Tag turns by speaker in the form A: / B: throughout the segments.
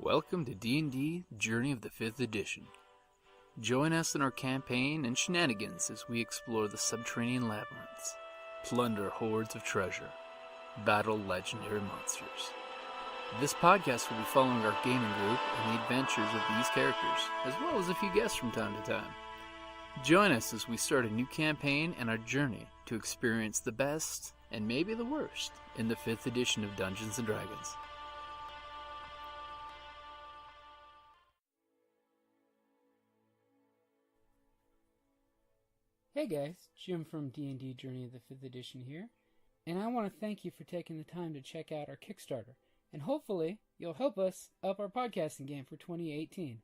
A: Welcome to D&D Journey of the 5th Edition. Join us in our campaign and shenanigans as we explore the subterranean labyrinths, plunder hordes of treasure, battle legendary monsters. This podcast will be following our gaming group and the adventures of these characters, as well as a few guests from time to time. Join us as we start a new campaign and our journey to experience the best, and maybe the worst, in the 5th edition of Dungeons & Dragons.
B: Hey guys, Jim from D&D Journey of the 5th Edition here, and I want to thank you for taking the time to check out our Kickstarter, and hopefully you'll help us up our podcasting game for 2018.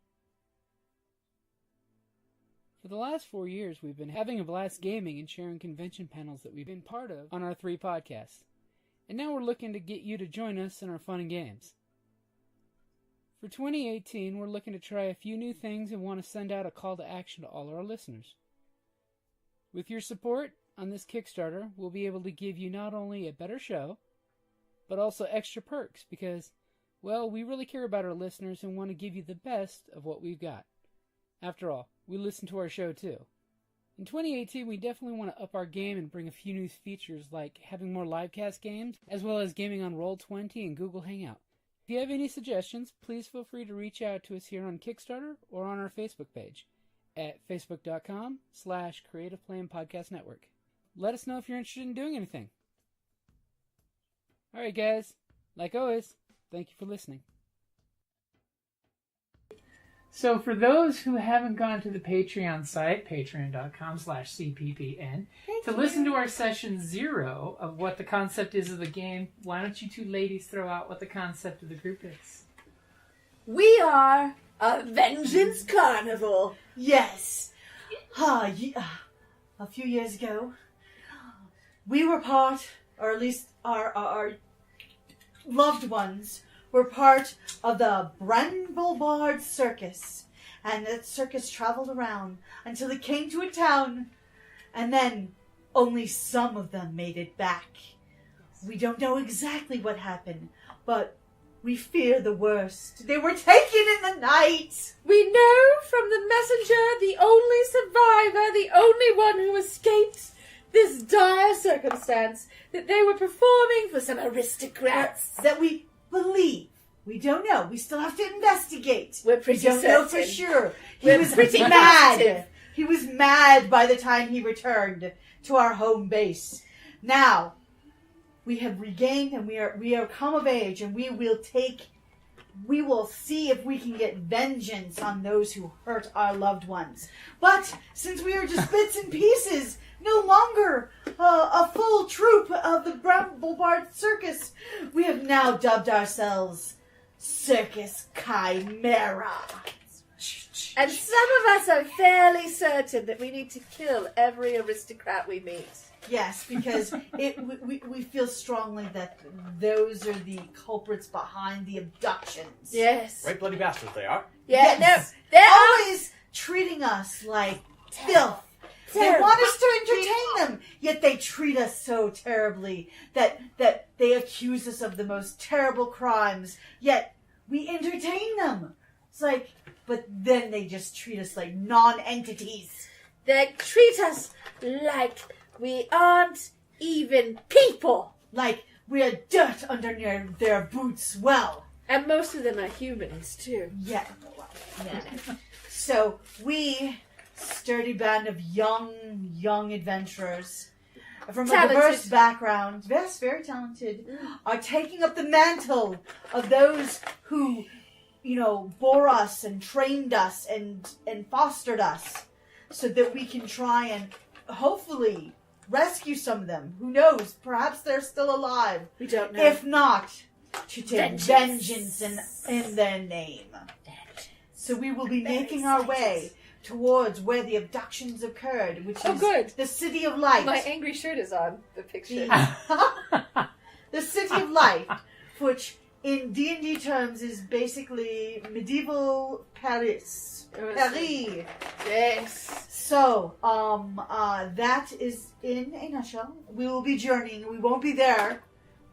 B: For the last 4 years, we've been having a blast gaming and sharing convention panels that we've been part of on our 3 podcasts, and now we're looking to get you to join us in our fun and games. For 2018, we're looking to try a few new things and want to send out a call to action to all our listeners. With your support on this Kickstarter, we'll be able to give you not only a better show, but also extra perks because, well, we really care about our listeners and want to give you the best of what we've got. After all, we listen to our show too. In 2018, we definitely want to up our game and bring a few new features like having more livecast games, as well as gaming on Roll20 and Google Hangout. If you have any suggestions, please feel free to reach out to us here on Kickstarter or on our Facebook page at facebook.com/Creative Plan Podcast Network. Let us know if you're interested in doing anything. Alright guys, like always, thank you for listening. So for those who haven't gone to the Patreon site, patreon.com/CPPN, to listen to our session 0 of what the concept is of the game, why don't you two ladies throw out what the concept of the group is?
C: We are a vengeance carnival.
D: Yes. A few years ago, we were part, or at least our loved ones, were part of the Bramblebard Circus. And that circus traveled around until it came to a town, and then only some of them made it back. We don't know exactly what happened, but we fear the worst. They were taken in the night.
C: We know from the messenger, the only survivor, the only one who escaped this dire circumstance, that they were performing for some aristocrats.
D: That we believe. We don't know. We still have to investigate.
C: We're pretty
D: We don't
C: certain.
D: know for sure. He
C: We're
D: was
C: pretty
D: mad.
C: positive.
D: He was mad by the time he returned to our home base. Now, we have regained and we are come of age, and we will see if we can get vengeance on those who hurt our loved ones. But since we are just bits and pieces, no longer a full troupe of the Bramblebard Circus, we have now dubbed ourselves Circus Chimera.
C: And some of us are fairly certain that we need to kill every aristocrat we meet.
D: Yes, because we feel strongly that those are the culprits behind the abductions.
C: Yes.
E: Right bloody bastards they are.
C: Yeah,
D: Yes.
C: no. They're
D: Always treating us like filth. They
C: terrible.
D: want us to entertain them, yet they treat us so terribly that they accuse us of the most terrible crimes, yet we entertain them. It's like, but then they just treat us like non-entities.
C: They treat us like we aren't even people.
D: Like we're dirt under their boots. Well,
C: And most of them are humans, too.
D: yeah. So we, sturdy band of young adventurers from a
C: Talented.
D: diverse background, yes, very talented, are taking up the mantle of those who, bore us and trained us and fostered us, so that we can try and hopefully rescue some of them. Who knows? Perhaps they're still alive.
C: We don't know.
D: If not, to take
C: Vengeance.
D: vengeance in their name. So we will be making our way towards where the abductions occurred, which
C: Oh,
D: is
C: good.
D: the City of Light.
C: My angry shirt is on the picture.
D: The City of Light, which in D&D terms is basically medieval Paris. Paris.
C: Yes.
D: So, that is in a nutshell. We will be journeying. We won't be there.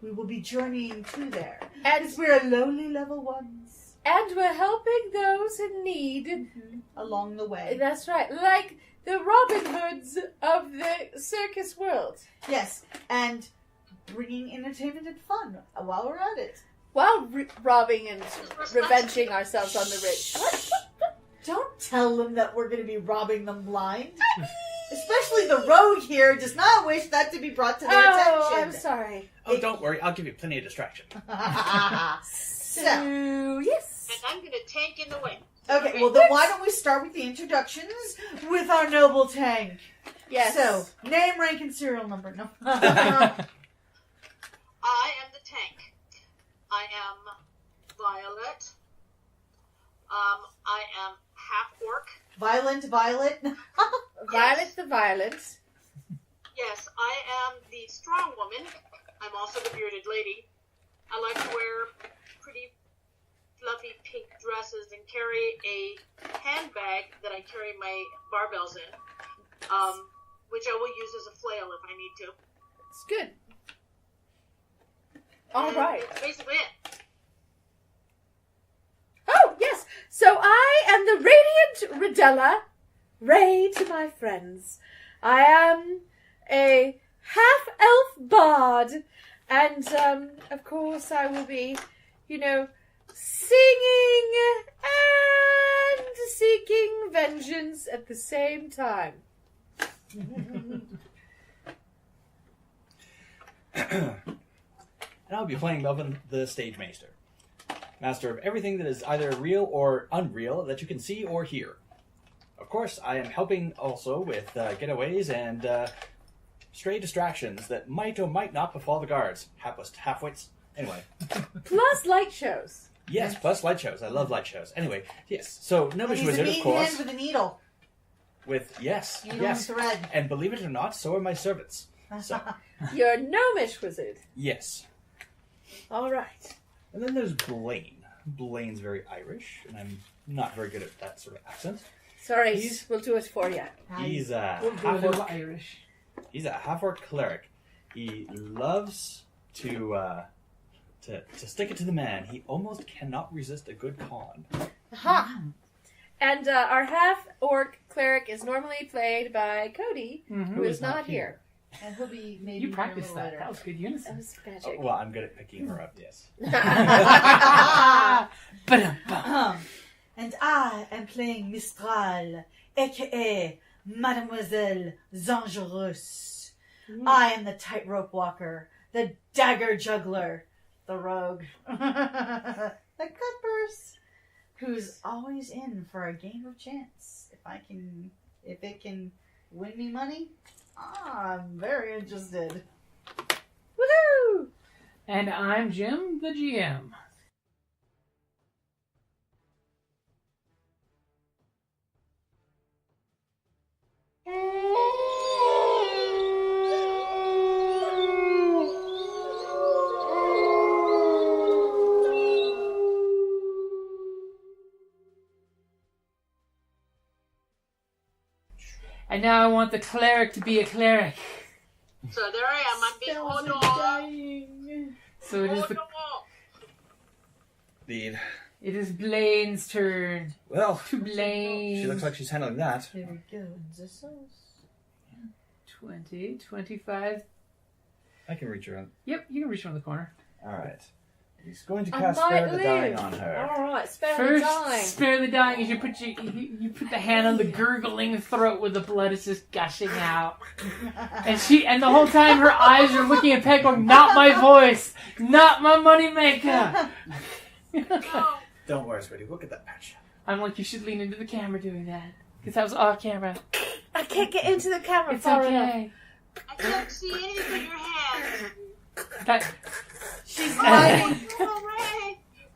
D: We will be journeying to there.
C: And
D: Because we're lowly level ones.
C: And we're helping those in need.
D: Along the way.
C: That's right. Like the Robin Hoods of the circus world.
D: Yes, and bringing entertainment and fun while we're at it.
C: While robbing and revenging ourselves on the rich.
D: Don't tell them that we're going to be robbing them blind. Especially the rogue here does not wish that to be brought to their attention.
C: I'm sorry.
E: Oh, don't worry. I'll give you plenty of distraction.
C: So, yes.
F: And I'm going to tank in the way.
D: Okay, well then why don't we start with the introductions with our noble tank?
C: Yes.
D: So, name, rank, and serial number. No.
F: I am the tank. I am Violet. I am half-orc.
D: Violent Violet.
C: Violet the Violent.
F: Yes, I am the strong woman. I'm also the bearded lady. I like to wear pretty fluffy pink dresses and carry a handbag that I carry my barbells in, which I will use as a flail if I need to.
C: It's good. All right.
F: That's basically it.
C: Oh, yes. So I am the Radiant Redella. Ray to my friends. I am a half-elf bard. And, of course, I will be, singing and seeking vengeance at the same time.
E: And I'll be playing Melvin, the stage master. Master of everything that is either real or unreal that you can see or hear. Of course, I am helping also with getaways and stray distractions that might or might not befall the guards. Halfwits. Anyway.
C: Plus light shows.
E: Yes, plus light shows. I love light shows. Anyway, yes. So, Gnomish
D: He's
E: Wizard,
D: a
E: of
D: meat
E: course.
D: hand with a needle.
E: Yes.
D: Needle and thread.
E: And believe it or not, so are my servants. So,
C: You're a gnomish wizard.
E: yes.
C: All right.
E: And then there's Blain. Blaine's very Irish, and I'm not very good at that sort of accent.
C: Sorry, we'll do it for you.
E: He's a
B: We'll go a little
E: half-orc.
B: Irish.
E: He's a half-orc cleric. He loves to stick it to the man. He almost cannot resist a good con.
C: Aha! And our half-orc cleric is normally played by Cody,
B: Mhm.
C: who is not here.
D: And he'll be maybe
B: You
D: here a
B: practiced
D: little
B: that.
D: later.
B: That was good
C: That
B: unison.
C: was
E: Oh,
C: magic.
E: well, I'm good at picking her up, yes.
B: Ba-dum-bum.
D: And I am playing Mistral, aka Mademoiselle Dangerous. I am the tightrope walker, the dagger juggler, the rogue, the cutpurse, who's always in for a game of chance. If it can win me money, I'm very interested.
C: Woohoo!
B: And I'm Jim, the GM. And now I want the cleric to be a cleric.
F: So there I am. I'm being Hodor.
B: So it is the
E: Indeed.
B: It is Blaine's turn.
E: Well,
B: To Blain.
E: she looks like she's handling that.
D: There we go. The sauce.
B: 20, 25.
E: I can reach around.
B: Yep, you can reach around the corner.
E: Alright. He's going to
C: I
E: cast
C: might
E: Spare the Dying
C: live.
E: on her.
C: Alright, spare the
B: First,
C: dying.
B: spare the dying as you put the hand on the gurgling throat where the blood is just gushing out. And the whole time her eyes are looking at Peg going, not my voice, not my moneymaker.
F: No.
E: Don't worry, sweetie. We'll get that patch.
B: I'm like, you should lean into the camera doing that. Because that was off camera.
C: I can't get into the camera
B: It's
C: far enough.
B: okay.
F: I can't see anything but your hands.
B: That,
D: She's hiding.
F: Oh,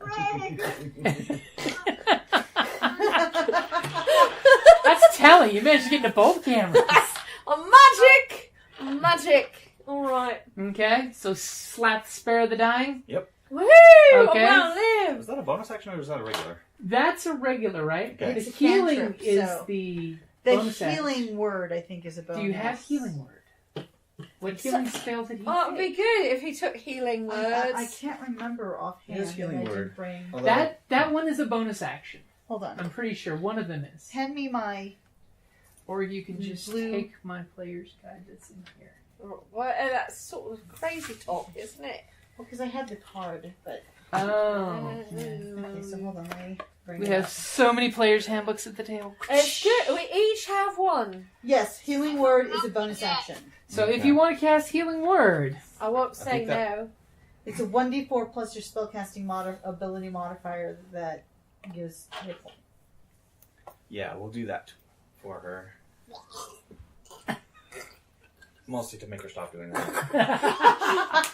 F: Ray!
B: that's telling. You managed to get into both cameras.
C: Magic! Magic! Alright.
B: Okay, so slap spare the dying.
C: Woohoo!
B: Okay.
C: I want to live!
E: Was that a bonus action or was that a regular?
B: That's a regular, right?
E: Okay.
B: The
D: It's a
B: healing
D: cantrip,
B: is
D: so-
B: the
D: The
B: bonus action.
D: healing word, I think, is a bonus.
B: Do you have healing word? What healing spell did he
C: Oh, it'd
B: take?
C: be good if he took healing words.
D: I can't remember offhand.
E: It is healing
D: and I did
E: word.
D: bring-
E: Although-
B: That one is a bonus action.
D: Hold on.
B: I'm pretty sure one of them is.
D: Hand me my...
B: Or you can just
D: Blue.
B: take my player's guide that's in here.
C: Well, that's sort of crazy talk, isn't it?
D: Well, because I had the card, but...
B: Oh.
D: Okay, so hold on. Let me bring
B: We
D: it
B: have
D: up.
B: so many players' handbooks at the table.
C: It's good. We each have one.
D: Yes, healing word is a bonus action.
B: So if you want to cast Healing Word,
C: I won't
E: I
C: say
E: think that-
C: no.
D: It's a 1d4 plus your spellcasting ability modifier that gives hit points.
E: Yeah, we'll do that for her. Mostly to make her stop doing that.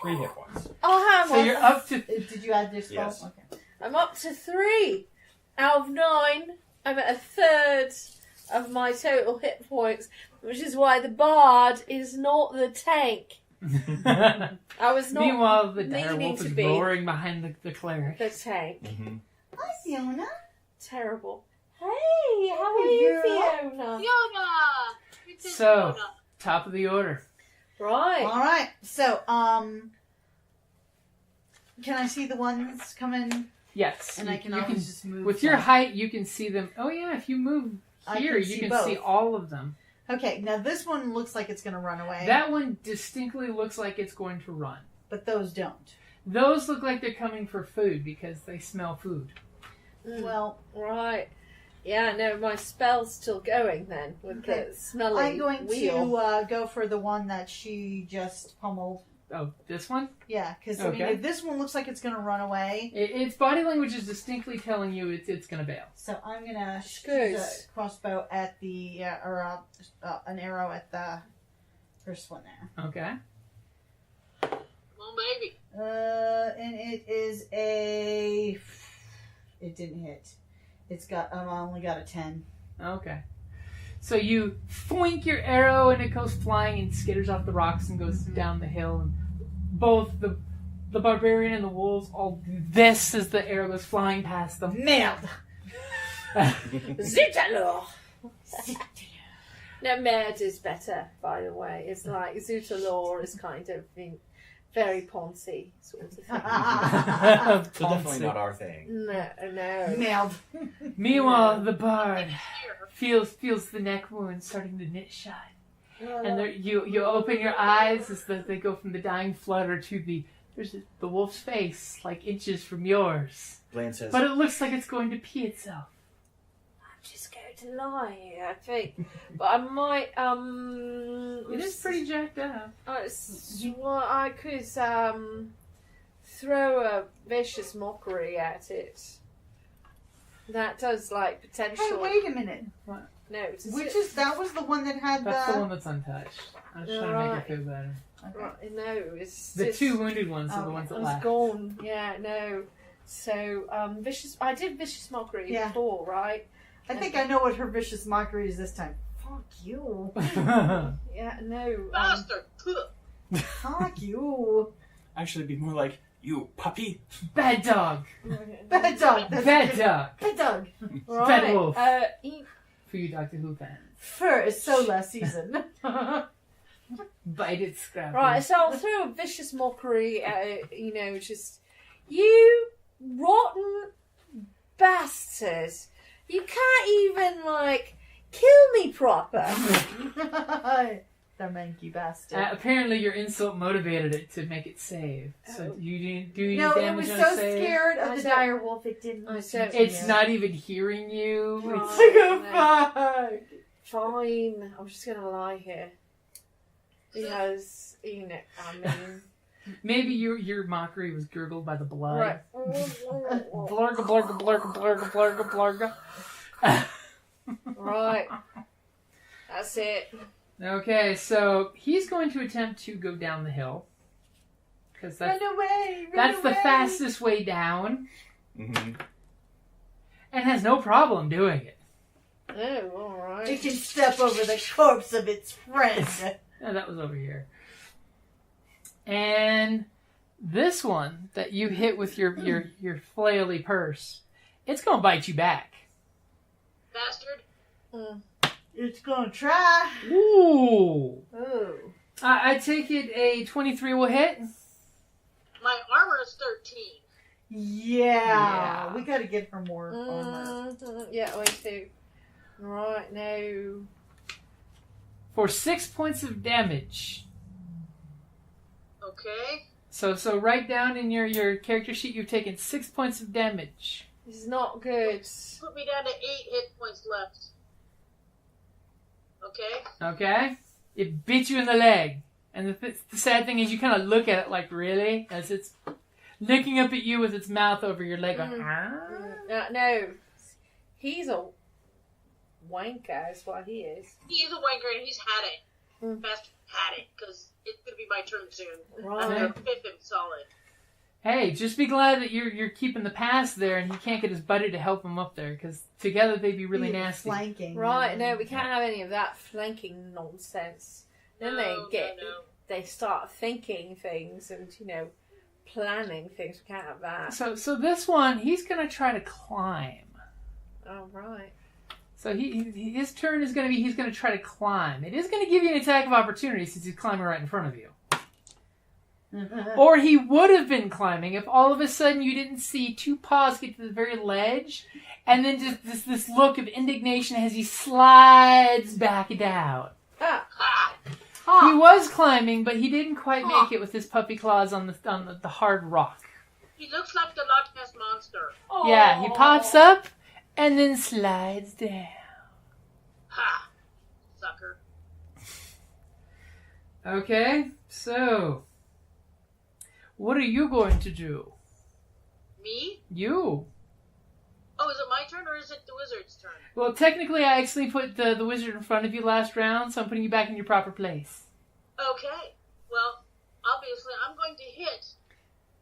E: 3 hit points.
C: Oh, hang
B: so
C: on.
B: you're up to.
D: Did you add your spell?
E: Yes.
D: Okay.
C: I'm up to 3 out of 9. I'm at a third of my total hit points, which is why the bard is not the tank. I was not
B: Meanwhile, the
C: meaning
B: direwolf
C: to
B: is
C: be
B: roaring behind the cleric.
C: the tank.
E: Mm-hmm.
D: Hi, Fiona.
C: Terrible. Hey, how are you, Fiona?
F: Fiona! It's
B: So-
F: Fiona.
B: Top of the order.
C: Right.
D: All right. So, can I see the ones coming?
B: Yes.
D: And
B: you,
D: I can
B: you
D: always just move.
B: With your
D: some.
B: height, you can see them. Oh yeah, if you move
D: I
B: here,
D: can
B: you
D: see
B: can
D: both.
B: see all of them.
D: Okay, now this one looks like it's going to run away.
B: That one distinctly looks like it's going to run.
D: But those don't.
B: Those look like they're coming for food because they smell food.
C: Mm,
D: Well,
C: right. Yeah, no, my spell's still going then with
D: Okay.
C: the smelling
D: I'm going
C: wheel.
D: to go for the one that she just pummeled.
B: Oh, this one?
D: Yeah, because I mean,
B: Okay.
D: if this one looks like it's going to run away,
B: Its body language is distinctly telling you it's going to bail.
D: so I'm going to
C: Good.
D: shoot a crossbow at the, an arrow at the first one there.
B: Okay.
F: Well, maybe.
D: And it is a... It didn't hit. It's got, I only got a 10.
B: Okay. So you foink your arrow and it goes flying and skitters off the rocks and goes down the hill. And both the barbarian and the wolves all do this as the arrow goes flying past them.
D: Merde!
C: Zut alors! No, Merd is better, by the way. It's like Zut alors is kind of very poncy sort of thing.
E: So definitely not our thing.
C: No.
D: Merde.
B: Meanwhile, the bard feels the neck wound starting to knit shut. And there, you open your eyes as they go from the dying flutter to the wolf's face, like inches from yours.
E: Blain says,
B: But it looks like it's going to pee itself.
C: I'm just going to lie here, I think. But I might,
B: It is pretty jacked up.
C: well, I could, throw a vicious mockery at it. That does, like, potential...
D: Hey, wait a minute.
C: No, it's
D: That was the one that had
B: That's the one that's untouched. I was trying to make it feel better.
D: Okay.
C: Right, no, it's...
B: The
C: it's,
B: two wounded ones are the
D: Okay.
B: ones that
C: It's
B: left.
C: gone. Yeah, no. So, vicious... I did vicious mockery
D: Yeah.
C: before, right?
D: I think I know what her vicious mockery is this time. Fuck you.
C: Yeah, no.
F: Bastard!
D: Fuck you.
E: actually it'd be more like, you puppy.
B: Bad dog.
D: Bad dog. That's
B: Bad
D: good.
B: dog.
D: Bad dog.
C: Right.
B: Bad wolf.
C: Eat
B: For you Doctor Who fans.
D: Fur is so last season.
B: Bite it, scrap it.
C: Right, so I'll throw a vicious mockery at it, just, you rotten bastard. You can't even, kill me proper.
D: The manky bastard.
B: Apparently your insult motivated it to make it save. So
C: Oh.
B: you didn't do any
D: No, it
B: damage
D: was
B: on
D: so
B: save?
D: scared
C: I
D: of the
C: don't-
D: dire wolf it didn't
C: I
D: listen
C: don't-
D: to
B: It's
D: you.
B: not even hearing you.
C: Right.
B: It's
D: Like a
C: No.
D: fuck.
C: Fine, I'm just gonna lie here. Because,
B: maybe your mockery was gurgled by the blood.
C: right.
B: Blurga, blurga, blurga, blurga, blurga, blurga.
C: Right. That's it.
B: Okay, so he's going to attempt to go down the hill. Because
D: Run
B: that's,
D: away. Run
B: that's the
D: away.
B: fastest way down.
E: Mm-hmm.
B: And has no problem doing it.
C: Oh,
D: It
C: alright.
D: can step over the corpse of its friend.
B: Oh, that was over here. And this one that you hit with your flaily purse, it's going to bite you back.
F: Bastard!
D: It's gonna try.
B: Ooh.
C: Oh.
B: I take it a 23 will hit.
F: My armor is 13.
D: Yeah. We gotta give her more armor.
C: Yeah, wait too. Right, now.
B: For 6 points of damage.
F: Okay.
B: So write down in your character sheet you've taken 6 points of damage.
C: This is not good.
F: Put me down to 8 hit points left. Okay.
B: Okay? It bit you in the leg. And the sad thing is you kind of look at it like, really? As it's looking up at you with its mouth over your leg. Going,
C: No. He's a wanker, is what he is.
F: He is a wanker and he's had it. Best had it, because it's going to be my turn soon. I'm going to pip him solid.
B: Hey, just be glad that you're keeping the pass there and he can't get his buddy to help him up there, because together they'd be really nasty.
D: Flanking.
C: Right, no, we can't have any of that flanking nonsense. Then they start thinking things and, planning things. We can't have that.
B: So this one, he's going to try to climb.
C: Oh, right.
B: So his turn is going to be, he's going to try to climb. It is going to give you an attack of opportunity since he's climbing right in front of you. Or he would have been climbing if all of a sudden you didn't see two paws get to the very ledge, and then just this look of indignation as he slides back down. He was climbing, but he didn't quite make it with his puppy claws on the hard rock.
F: He looks like the Loch Ness Monster.
B: Yeah, he pops up and then slides down.
F: Ha! Sucker.
B: Okay, so what are you going to do?
F: Me?
B: You.
F: Oh, is it my turn or is it the wizard's turn?
B: Well, technically, I actually put the wizard in front of you last round, so I'm putting you back in your proper place.
F: Okay. Well, obviously, I'm going to hit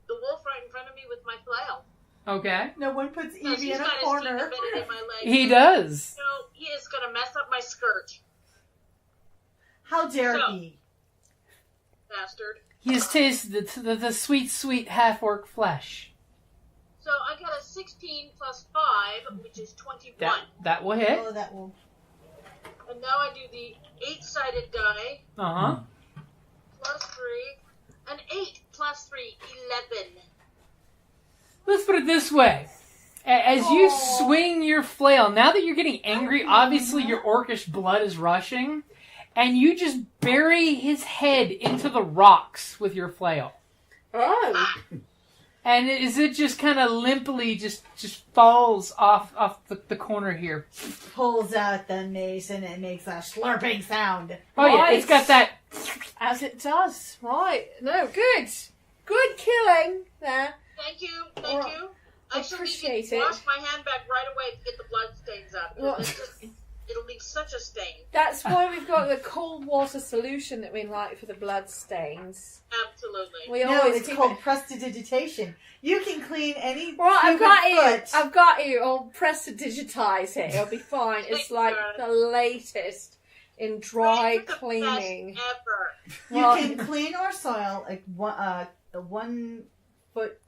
F: the wolf right in front of me with my flail.
B: Okay.
D: No one puts
F: Because
D: Evie
F: he's
D: in a
F: got his teeth
D: corner.
F: embedded in my leg.
B: He does.
F: So he is going to mess up my skirt.
D: How dare
F: So-
D: he?
F: Bastard.
B: He has tasted the sweet, sweet half-orc flesh.
F: So I got a 16 plus 5, which is 21.
B: That will hit.
D: Oh, that will.
F: And now I do the 8-sided die,
B: Uh-huh.
F: plus 3, and 8 plus 3, 11.
B: Let's put it this way. As you swing your flail, now that you're getting angry, obviously your orcish blood is rushing, and you just bury his head into the rocks with your flail.
C: Oh.
B: And is it just kind of limply just falls off the corner here?
D: Pulls out the mace and it makes a slurping sound.
B: Oh yeah, it's got that.
C: As it does. Right. No, good. Good killing there.
F: Thank you.
C: Well,
F: I shall need
C: appreciate
F: to
C: it.
F: wash my hand back right away to get the blood stains up.
C: Well-
F: It'll leave such a stain.
C: That's why we've got the cold water solution that we like for the blood stains.
F: Absolutely.
C: We
D: No,
C: always
D: it's
C: keep
D: called
C: it.
D: prestidigitation. You can clean any
C: Right, I've
D: human
C: got you.
D: foot.
C: I've got you. I'll press to digitize it. It'll be fine. It's like the latest in dry
F: You're the
C: cleaning.
F: best ever.
D: You
C: Well-
D: can clean our soil like a 1 foot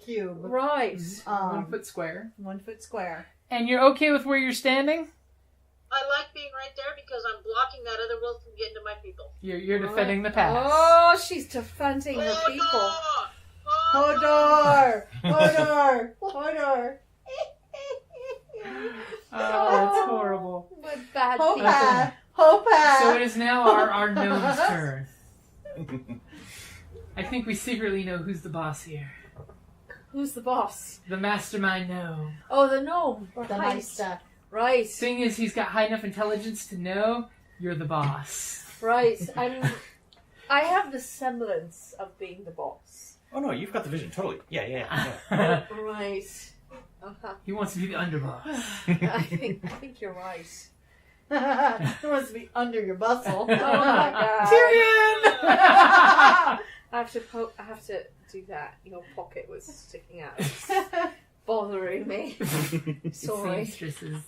D: cube.
C: Right.
B: 1 foot square.
D: 1 foot square.
B: And you're okay with where you're standing?
F: I like being right there because I'm blocking that other wolf from getting to my people.
B: You're defending the pass.
C: Oh, she's defending her people.
D: Hodor! Hodor! Hodor!
B: Oh, that's horrible.
C: We're bad people.
D: Hopa! Hopa!
B: So it is now our gnome's turn. I think we secretly know who's the boss here.
C: Who's the boss?
B: The mastermind gnome.
C: Oh, the gnome.
D: The
C: Right.
D: Meister.
C: Right.
B: Thing is, he's got high enough intelligence to know you're the boss.
C: Right. I have the semblance of being the boss.
E: Oh no, you've got the vision, totally. Yeah.
C: Right. Uh-huh.
B: He wants to be the underboss.
C: I think you're right.
D: It wants to be under your bustle.
C: Oh my god.
D: Tyrion!
C: I have to do that. Your pocket was sticking out. It's bothering me. Sorry.
B: Seamstresses.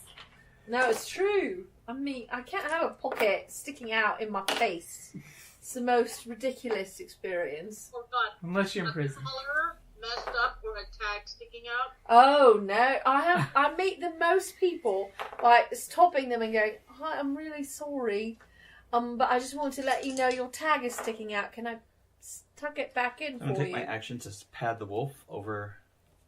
C: No, it's true. I mean, I can't have a pocket sticking out in my face. It's the most ridiculous experience.
F: Or got
B: Unless you're in
F: a
B: prison.
F: collar messed up or a tag sticking out.
C: Oh no! I meet the most people by stopping them and going, I'm really sorry. But I just wanted to let you know your tag is sticking out. Can I tuck it back in
E: I'm
C: for
E: going to
C: you?
E: take my action to pad the wolf over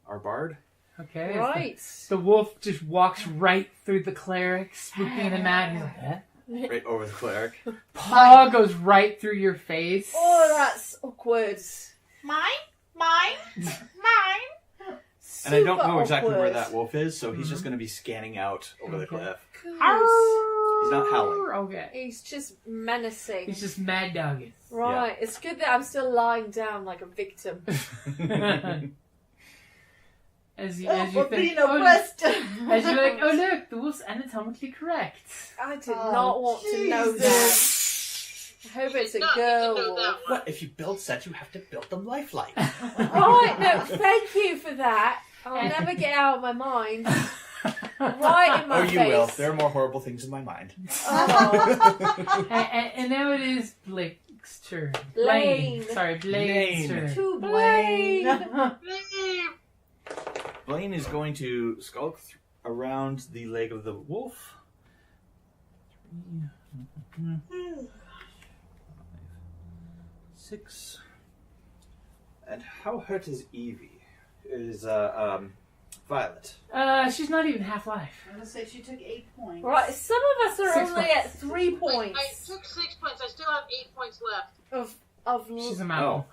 E: our bard.
B: Okay. as
C: Right.
B: The wolf just walks right through the cleric, spooking him out. He's like, eh?
E: Right over the cleric.
B: Paw goes right through your face.
C: Oh, that's awkward.
D: Mine.
E: And I don't
C: Super
E: know exactly where
C: awkward.
E: that wolf is, so he's just going to be scanning out over the
B: Okay.
E: cliff.
C: Good.
E: He's not howling.
B: Okay.
C: He's just menacing.
B: He's just mad dogging.
C: Right. It's good that I'm still lying down like a victim.
B: As you
D: We're
B: think,
D: being oppressed.
B: as you're like, oh look, the wolf's anatomically correct.
C: I did not want to know that.
D: Jesus.
C: I hope it's a
F: No, you
C: girl.
F: didn't know that.
E: What? If you build sets, you have to build them lifelike.
C: Right, no, thank you for that. I'll never get out of my mind. Right in my
E: Oh, you
C: face.
E: will. There are more horrible things in my mind.
C: Oh,
B: And now it is Blake's turn.
C: Blain.
B: Sorry, Blaine's
E: Blain.
B: turn.
C: to Blaine.
E: Blaine is going to skulk around the leg of the wolf. 6. And how hurt is Evie? Is Violet?
B: She's not even half life.
D: I'm gonna say she took 8 points.
C: Right, some of us are
B: 6
C: only
B: points.
C: at 3 points
F: I took 6 points. I still have 8 points left.
C: of
B: She's a mountain.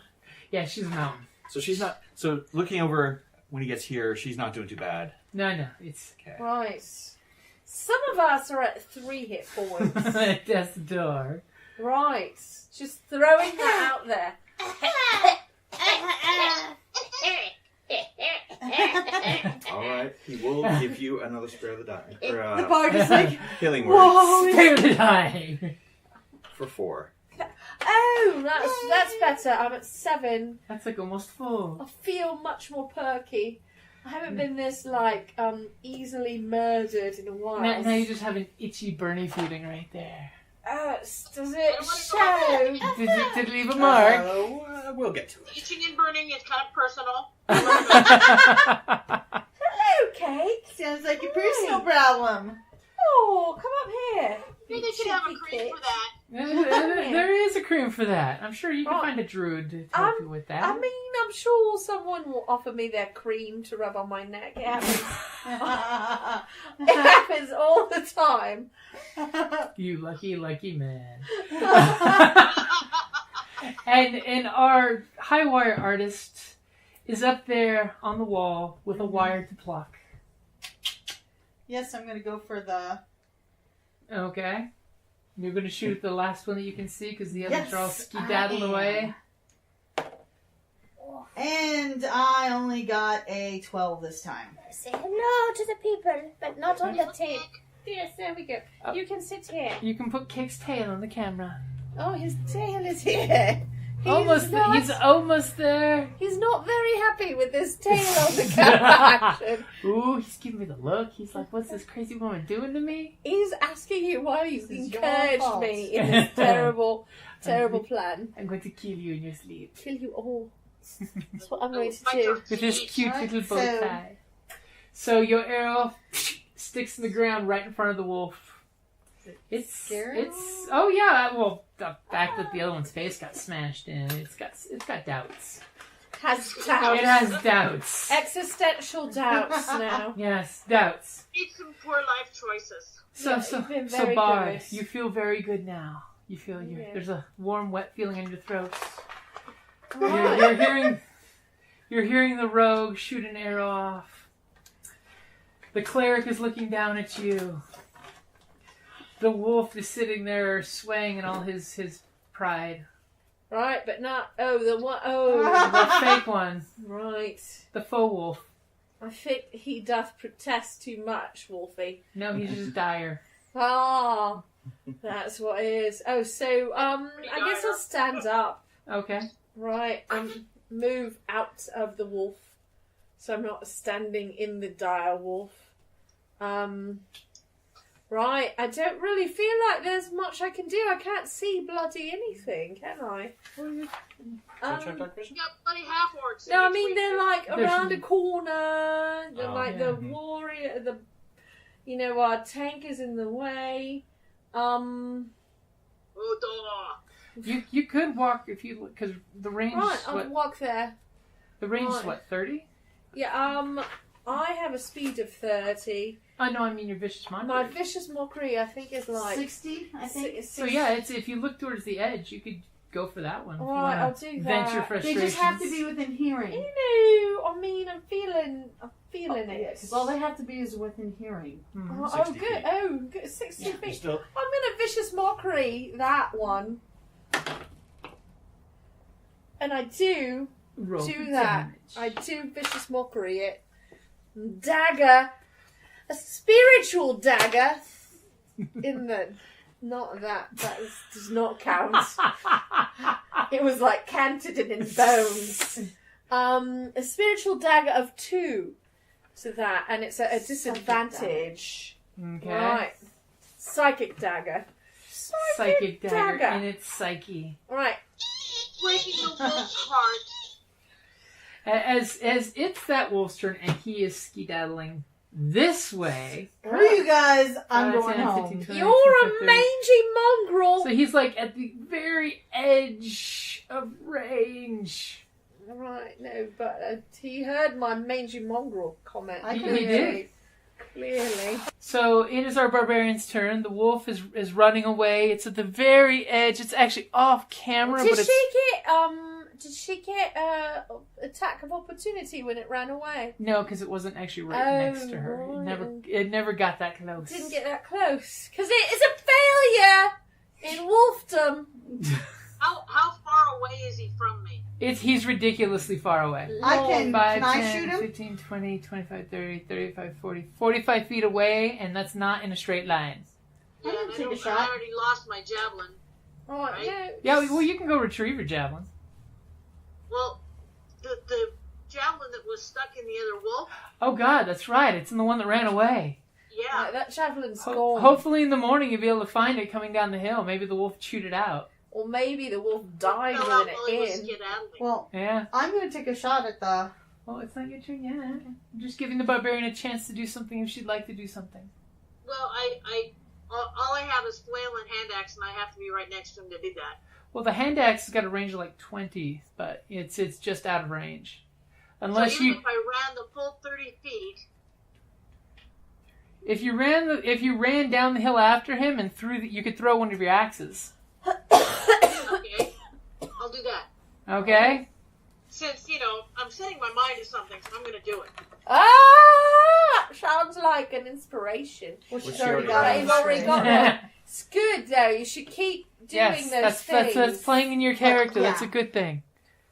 B: Yeah, she's a mountain.
E: So she's not. So looking over when he gets here, she's not doing too bad.
B: No, it's
E: Okay.
C: right. Some of us are at 3 hit points.
B: that's the door.
C: Right, just throwing that out there.
E: All right. He will give you another spare of the die. Or,
D: The bard is like,
E: healing word
D: whoa.
B: Spare the die.
E: for 4.
C: Oh, that's better. I'm at 7.
B: That's like almost full.
C: I feel much more perky. I haven't been this easily murdered in a while.
B: Now you just have an itchy Bernie feeling right there.
C: Does it show?
B: Did it leave a mark?
E: We'll get to it.
F: Teaching and burning is kind of personal.
C: Hello, Kate.
D: Sounds like a personal problem.
C: Oh, come up here.
F: Maybe they should have a cream for that.
B: There is a cream for that. I'm sure you can
C: Right.
B: find a druid to help you with that.
C: I mean, I'm sure someone will offer me their cream to rub on my neck. It happens, it happens all the time.
B: You lucky man. and our high wire artist is up there on the wall with a wire to pluck.
D: Yes, I'm gonna go for the...
B: Okay. You're going to shoot the last one that you can see because the others
D: Yes,
B: are all skedaddled
D: I am.
B: away.
D: And I only got a 12 this time.
C: Say hello to the people, but not on the tape. Yes, there we go. You can sit here.
B: You can put Kick's tail on the camera.
C: Oh, his tail is here. He's
B: Almost.
C: not-
B: He's almost there.
C: He's not very happy with this tail on the camera action.
B: Ooh, he's giving me the look. He's like, "What's this crazy woman doing to me?"
C: He's asking you why you
D: This is your
C: encouraged
D: fault.
C: me in this terrible plan.
B: I'm going to kill you in your sleep
C: Kill you all. That's what I'm going to
F: My
C: do.
F: turn.
B: with this cute
D: Right,
B: little bow
D: so-
B: tie. So your arrow sticks in the ground right in front of the wolf. It's
D: scary?
B: oh yeah. Well, the fact that the other one's face got smashed in, it's got doubts.
C: Has doubts.
B: It has doubts.
C: Existential doubts now.
B: Yes, doubts.
F: Made some poor life choices.
B: So
C: Yeah, you've been
B: so
C: very
B: Bard,
C: good.
B: you feel very good now. You feel
C: Yeah.
B: there's a warm, wet feeling in your throat.
C: Right.
B: You're hearing the rogue shoot an arrow off. The cleric is looking down at you. The wolf is sitting there swaying in all his pride.
C: Right, but not. Oh, the one. Oh,
B: The fake one.
C: right.
B: The faux wolf.
C: I think he doth protest too much, Wolfie.
B: No, he's just dire.
C: Ah, that's what it is. Oh, so I guess I'll stand up.
B: Okay.
C: Right, and move out of the wolf, so I'm not standing in the dire wolf. Right, I don't really feel like there's much I can do. I can't see bloody anything, can I?
F: You got bloody half orcs.
C: No, I mean they're like
B: There's-
C: around a corner. They're
E: Oh.
C: like
B: Yeah.
C: the warrior. Our tank is in the way.
F: Oh, duh.
B: You could walk if you because the range.
C: Right, I'll walk there.
B: The range is
C: Right.
B: what, 30?
C: Yeah, I have a speed of 30.
B: Oh no, I mean your vicious mockery.
C: My vicious mockery, I think, is like
D: 60, I think.
B: So yeah, it's if you look towards the edge, you could go for that one. If you
C: Right,
B: wanna
C: I'll do that.
B: vent your
D: They
B: frustrations.
D: just have to be within hearing.
C: I mean, I'm feeling
D: Okay,
C: it.
D: 'cause all they have to be is within hearing.
B: Mhm.
C: Oh,
E: 60
C: good.
E: feet.
C: Oh, good. 60
E: You're
C: feet.
E: still,
C: I'm in a vicious mockery, that one. And I do
B: Roll
C: do
B: for
C: that.
B: damage.
C: I do vicious mockery it. Dagger. A spiritual dagger. In the... Not that. Does not count. It was like canted and in bones. A spiritual dagger of 2 to that, and it's at a disadvantage.
B: Okay.
C: Right. Psychic dagger.
B: Psychic dagger
C: dagger.
B: in its psyche.
C: Right.
F: Breaking the wolf's heart.
B: As it's that wolf's turn, and he is skedaddling this way.
D: Screw you guys, I'm
B: 5,
D: going
B: 10,
D: home.
B: 15, 20,
C: You're a
B: 25, 30.
C: mangy mongrel.
B: So he's like at the very edge of range.
C: Right, no, but he heard my mangy mongrel comment.
D: I
B: He
D: couldn't
B: did.
C: Clearly.
B: So it is our barbarian's turn. The wolf is running away. It's at the very edge. It's actually off camera, but it's
C: Did she get attack of opportunity when it ran away?
B: no, because it wasn't actually right
C: Oh,
B: next to her.
C: right.
B: It never got that close.
C: Didn't get that close. Because it is a failure in wolfdom.
F: How far away is he from me?
B: He's ridiculously far away.
D: I can.
B: 5,
D: Can I
B: 10,
D: shoot him?
B: 15, 20, 25, 30, 35, 40, 45 feet away, and that's not in a straight line.
D: I can
F: and
D: take a
F: I
D: shot.
F: already lost my javelin.
C: Right,
F: Right.
C: no.
B: Yeah, well, you can go retrieve your javelin.
F: Well, the javelin that was stuck in the other wolf,
B: Oh, God, that's right. It's in the one that ran away.
F: yeah.
C: Right, that javelin's gone.
B: Hopefully in the morning you'll be able to find it coming down the hill. Maybe the wolf chewed it out.
C: Or maybe the wolf died
F: fell out
C: with
F: while he was
C: it in.
F: skedaddling.
D: Well,
B: Yeah.
D: I'm going to take a shot at the...
B: Well, it's not your turn yet. I'm just giving the barbarian a chance to do something if she'd like to do something.
F: Well, all I have is flail and hand axe, and I have to be right next to him to do that.
B: Well, the hand axe has got a range of like 20, but it's just out of range. Unless
F: so even
B: you
F: if I ran the full 30 feet,
B: if you ran down the hill after him and you could throw one of your axes.
F: okay, I'll do that.
B: Okay?
F: Since, I'm setting my mind to something, so I'm going to do it.
C: Ah! Sounds like an inspiration.
D: Well, she's
E: Which
D: already
E: she
D: got
C: already
D: it.
C: got it. Got one. It's good, though. You should keep doing
B: Yes,
C: those things.
B: that's playing in your character.
D: Yeah.
B: That's a good thing.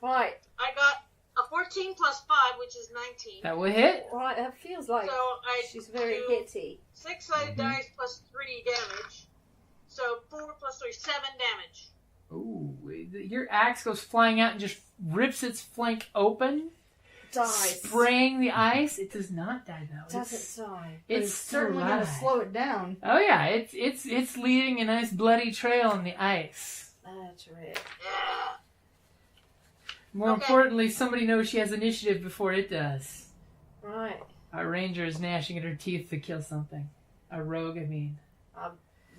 C: Right.
F: I got a 14 plus 5, which is 19.
B: That will hit.
C: Right, that feels like
F: So I
C: she's very
F: do
C: hitty.
F: 6-sided dice plus 3 damage. So 4 plus 3, 7 damage.
B: Ooh, your axe goes flying out and just rips its flank open,
C: Dies.
B: spraying the ice. It does not die though.
C: Doesn't die.
B: It's
D: certainly
B: alive.
D: going to slow it down.
B: Oh yeah, it's leaving a nice bloody trail on the ice.
C: That's right.
F: Yeah.
B: More
F: Okay.
B: importantly, somebody knows she has initiative before it does.
C: Right.
B: Our ranger is gnashing at her teeth to kill something. A rogue, I mean.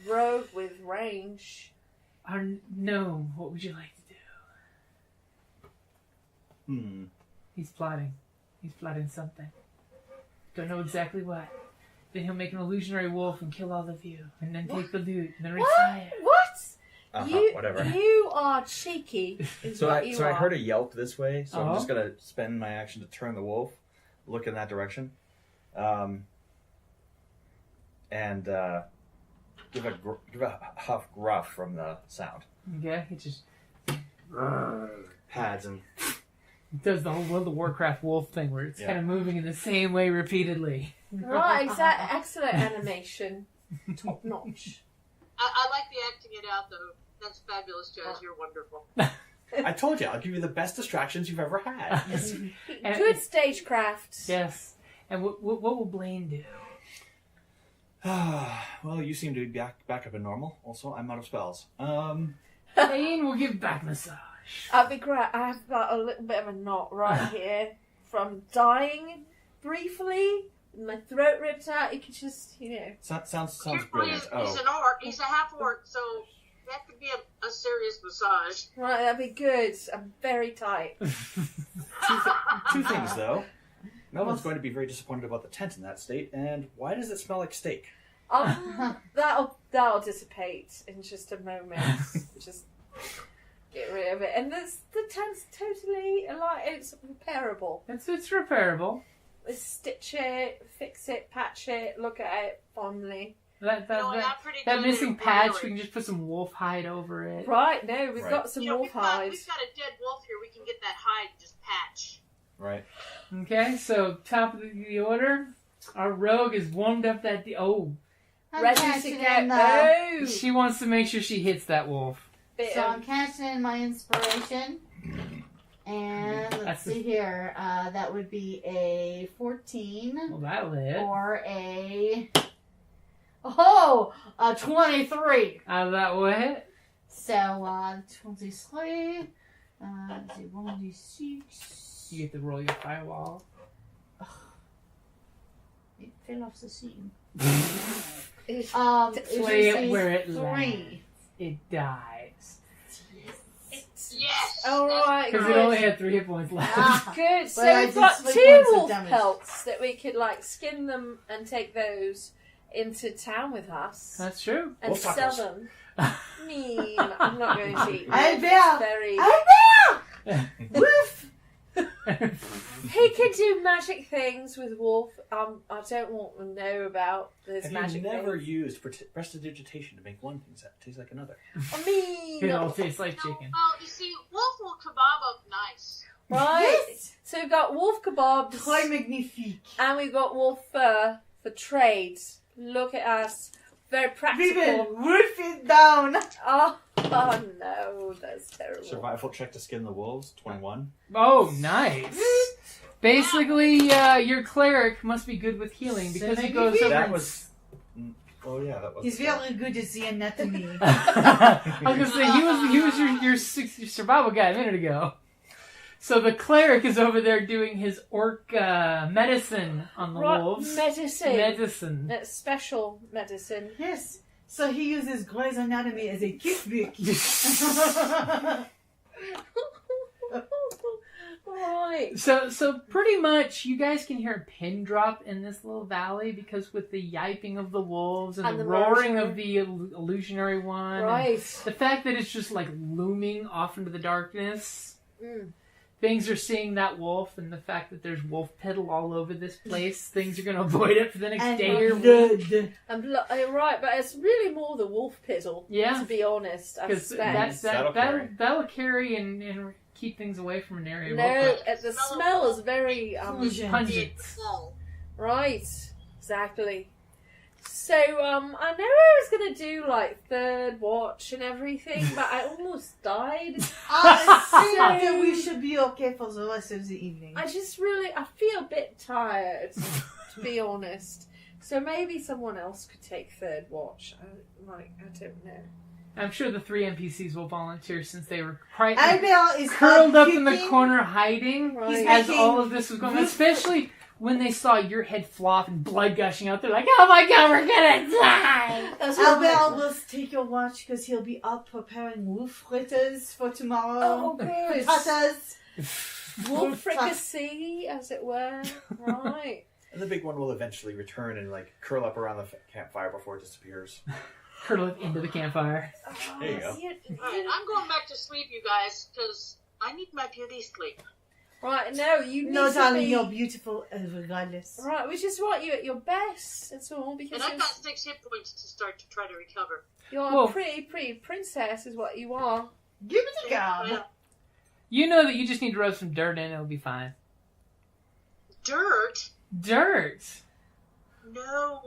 C: Rogue with range.
B: Our gnome, what would you like to do? He's plotting. He's plotting something. Don't know exactly what. Then he'll make an illusionary wolf and kill all of you. And then take the loot. And then retire.
C: What?
E: whatever.
C: You are cheeky. Is
E: So
C: what
E: I
C: you
E: so I
C: are.
E: heard a yelp this way, so I'm
B: Uh-huh.
E: just gonna spend my action to turn the wolf, look in that direction, and give a huff gruff from the sound.
B: Okay? He just
E: Pads and
B: does the whole World of Warcraft wolf thing where it's
E: Yeah.
B: kind of moving in the same way repeatedly.
C: Right, exactly. Excellent animation. Top notch.
F: I like the acting it out, though. That's fabulous, Jaaz. You're wonderful.
E: I told you I'll give you the best distractions you've ever had.
B: And-
C: Good stagecraft.
B: Yes. And what will Blaine do?
E: Well, you seem to be back up in normal. Also, I'm out of spells.
B: Blaine will give back massage.
C: I'll be great. I've got a little bit of a knot right here from dying briefly my throat ripped out, you could just,
E: Sounds
F: He's
E: brilliant.
F: an orc. He's a half orc, so that could be a serious massage.
C: Right, that'd be good. I'm very tight.
E: Two things, though. Melvin's going to be very disappointed about the tent in that state, and why does it smell like steak?
C: That'll dissipate in just a moment. Just get rid of it. And the tent's totally, it's repairable.
B: It's repairable.
C: Stitch it, fix it, patch it, look at it fondly.
B: That missing patch, we can just put some wolf hide over it.
C: Right, no, we've got some wolf hide.
F: We've got a dead wolf here. We can get that hide and just patch.
E: Right.
B: Okay, so top of the order. Our rogue has warmed up that...
G: I'm
C: Ready to
G: cashing
C: get...
G: in,
C: Oh!
B: She wants to make sure she hits that wolf.
G: So I'm cashing in my inspiration. And let's see here. That would be a 14.
B: Well, that'll hit.
G: Or a 23.
B: That will hit.
G: So 23. Let's see, 1d6.
B: You get to roll your firewall.
G: It fell off the scene.
B: Play it where it
G: 3.
B: lands. It dies.
F: Yes!
C: Alright,
B: Because it only had 3 hit points left.
C: Good. So
G: Well, I
C: we've
G: did
C: got
G: 3
C: 2
G: points of
C: wolf
G: damage.
C: pelts that we could skin them and take those into town with us
B: That's true.
C: and
E: Wolf
C: sell
E: tacos.
C: them. I'm not going to eat.
G: Albert!
C: Very.
G: Woof!
C: He can do magic things with wolf. I don't want to know about his
E: Have
C: magic
E: you never
C: things.
E: used prestidigitation to make one thing that tastes like another?
C: I mean,
B: It all tastes like
F: No,
B: chicken.
F: well, you see, wolf will kebab up nice.
C: right? So we've got wolf kebabs
D: Très magnifique.
C: and we've got wolf fur for trade. Look at us, very
D: We
C: practical.
D: will wolf it down.
C: Oh no, that's terrible.
E: Survival check to skin the wolves, 21.
B: Oh, nice. Basically, your cleric must be good with healing because he goes over
E: That
B: and...
E: was... Oh yeah, that was...
D: He's very good at the anatomy.
B: I was gonna say he was your survival guy a minute ago. So the cleric is over there doing his orc medicine on the wolves.
C: Medicine.
B: Medicine.
C: Special medicine.
D: Yes. So he uses Grey's Anatomy as a kickback.
C: Right.
B: So pretty much you guys can hear a pin drop in this little valley because with the yiping of the wolves and the roaring
C: murder.
B: of the illusionary one, and
C: Right.
B: the fact that it's just looming off into the darkness.
C: Mm.
B: Things are seeing that wolf, and the fact that there's wolf piddle all over this place, things are going to avoid it for the next day or week.
D: blood.
C: And right, but it's really more the wolf piddle.
B: Yeah.
C: To be honest, I
B: Because
C: suspect.
E: That'll
B: carry and keep things away from an area.
C: No,
B: real quick.
C: the smell is very
B: Pungent.
C: right. Exactly. So I know I was gonna do third watch and everything, but I almost died.
D: I think that we should be okay for the rest of the evening.
C: I feel a bit tired, to be honest. So maybe someone else could take third watch. I don't know.
B: I'm sure the 3 NPCs will volunteer since they were quite
D: Albert is
B: curled up in the
D: kicking.
B: corner hiding
C: Right.
B: as
D: making
B: all of this was going on. Especially when they saw your head flop and blood gushing out. They're like, oh my god, we're gonna die!
C: That's what
D: Albert will take your watch because he'll be up preparing wolf fritters for tomorrow.
C: Oh, good.
D: Fritters.
C: wolf fricassee, as it were. Right.
E: And the big one will eventually return and curl up around the campfire before it disappears.
B: Curl it into the campfire.
E: There you go.
F: Alright, I'm going back to sleep, you guys, because I need my beauty sleep.
C: Right, no, you need
D: No,
C: to
D: darling,
C: be...
D: you're beautiful regardless.
C: Right, we just want you at your best, that's all, because
F: And I've got 6 hit points to start to try to recover.
C: you're
B: Whoa.
C: a pretty princess is what you are.
D: Give it a go.
F: Well,
B: You know that you just need to rub some dirt in, it'll be fine.
F: dirt?
B: Dirt!
F: No.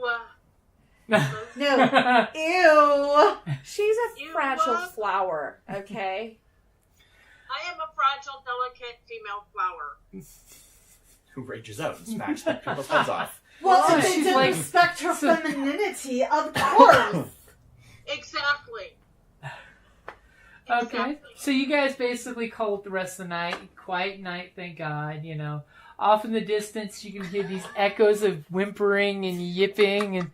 D: No. Ew.
C: She's a
F: You
C: fragile
F: are-
C: flower, okay?
F: I am a fragile, delicate female flower.
E: Who rages out and smacks people's heads off.
D: Well,
B: Oh,
D: if they
B: she's
D: didn't
B: like-
D: respect her
B: so-
D: femininity, of course.
F: Exactly.
B: Okay,
F: Exactly.
B: so you guys basically call it the rest of the night. Quiet night, thank God, Off in the distance, you can hear these echoes of whimpering and yipping, and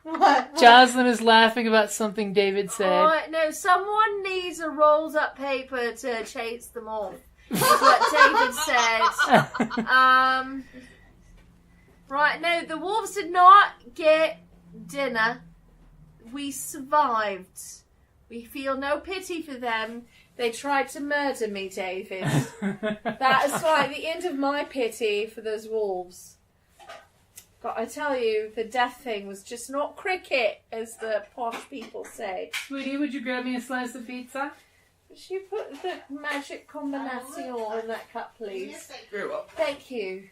D: What?
B: Jocelyne is laughing about something David said.
C: Alright, no, someone needs a rolled up paper to chase them off. That's what David said. Right, no, the wolves did not get dinner. We survived. We feel no pity for them. They tried to murder me, David. That is like the end of my pity for those wolves. But I tell you, the death thing was just not cricket, as the posh people say.
B: Sweetie, would you grab me a slice of pizza?
C: Could you put the magic combination in that cup, please?
E: Very well.
C: Thank you.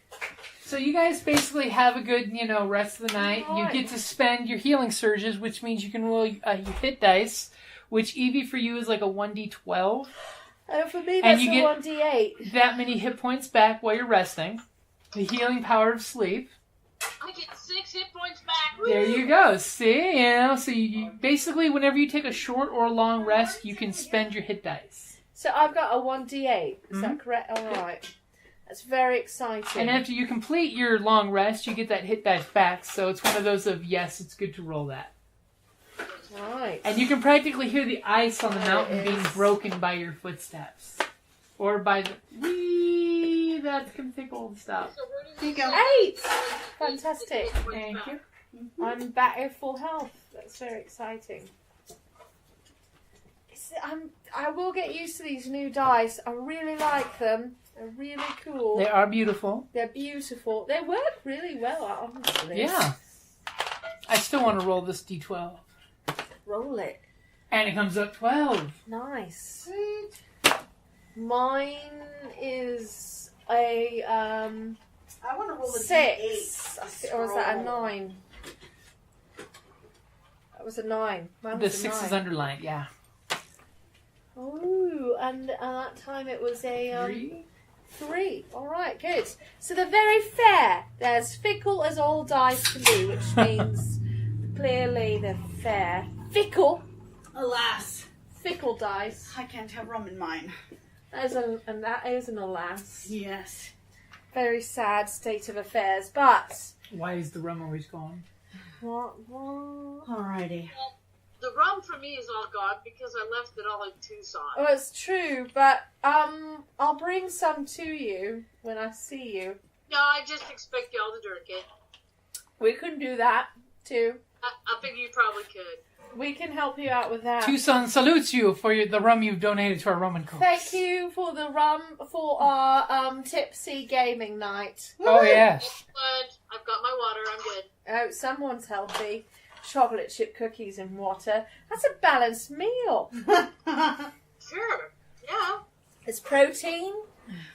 B: So you guys basically have a good, rest of the night. You
C: Right.
B: get to spend your healing surges, which means you can roll your hit dice, which Evie for you is like a 1d12.
C: Oh, for me,
B: And
C: that's
B: you
C: a
B: get
C: 1d8.
B: that many hit points back while you're resting. The healing power of sleep.
F: I get 6 hit points back.
B: There you go. See, so you basically, whenever you take a short or long rest, you can spend your hit dice.
C: So I've got a 1d8. Is that correct? All right. That's very exciting.
B: And after you complete your long rest, you get that hit dice back. So it's one of those of, yes, it's good to roll that.
C: Right.
B: And you can practically hear the ice on the
C: There
B: mountain
C: it
B: being
C: is.
B: broken by your footsteps. Or by the... Whee! That can take all the stuff.
F: So where does
D: Here you go.
C: 8! Fantastic.
B: Thank you.
C: I'm back at full health. That's very exciting. I will get used to these new dice. I really like them. They're really cool.
B: They are beautiful.
C: They're beautiful. They work really well, honestly.
B: Yeah. I still want to roll this d12.
C: Roll it.
B: And it comes up 12.
C: Nice. Mine is a
D: I want to roll a
C: 6.
D: D8.
C: Or was that a 9? That was a 9. Mine
B: The
C: was a
B: 6 is
C: 9.
B: underlined, yeah.
C: Oh, and at that time it was a
B: 3.
C: 3. All right, good. So they're very fair. They're as fickle as all dice can be, which means clearly they're fair. Fickle.
D: Alas,
C: Fickle dice.
D: I can't have rum in mine.
C: That is an alas.
D: Yes.
C: Very sad state of affairs, but...
B: Why is the rum always gone?
C: What?
D: Alrighty.
F: The rum for me is all gone because I left it all in Tucson.
C: Well, it's true, but I'll bring some to you when I see you.
F: No, I just expect y'all to drink it.
C: We can do that too.
F: I figure you probably could.
C: We can help you out with that.
B: Tucson salutes you for the rum you've donated to our Roman cause.
C: Thank you for the rum for our tipsy gaming night.
B: Oh, yes.
F: But I've got my water. I'm good.
C: Oh, someone's healthy. Chocolate chip cookies and water. That's a balanced meal.
F: Sure. Yeah.
C: There's protein.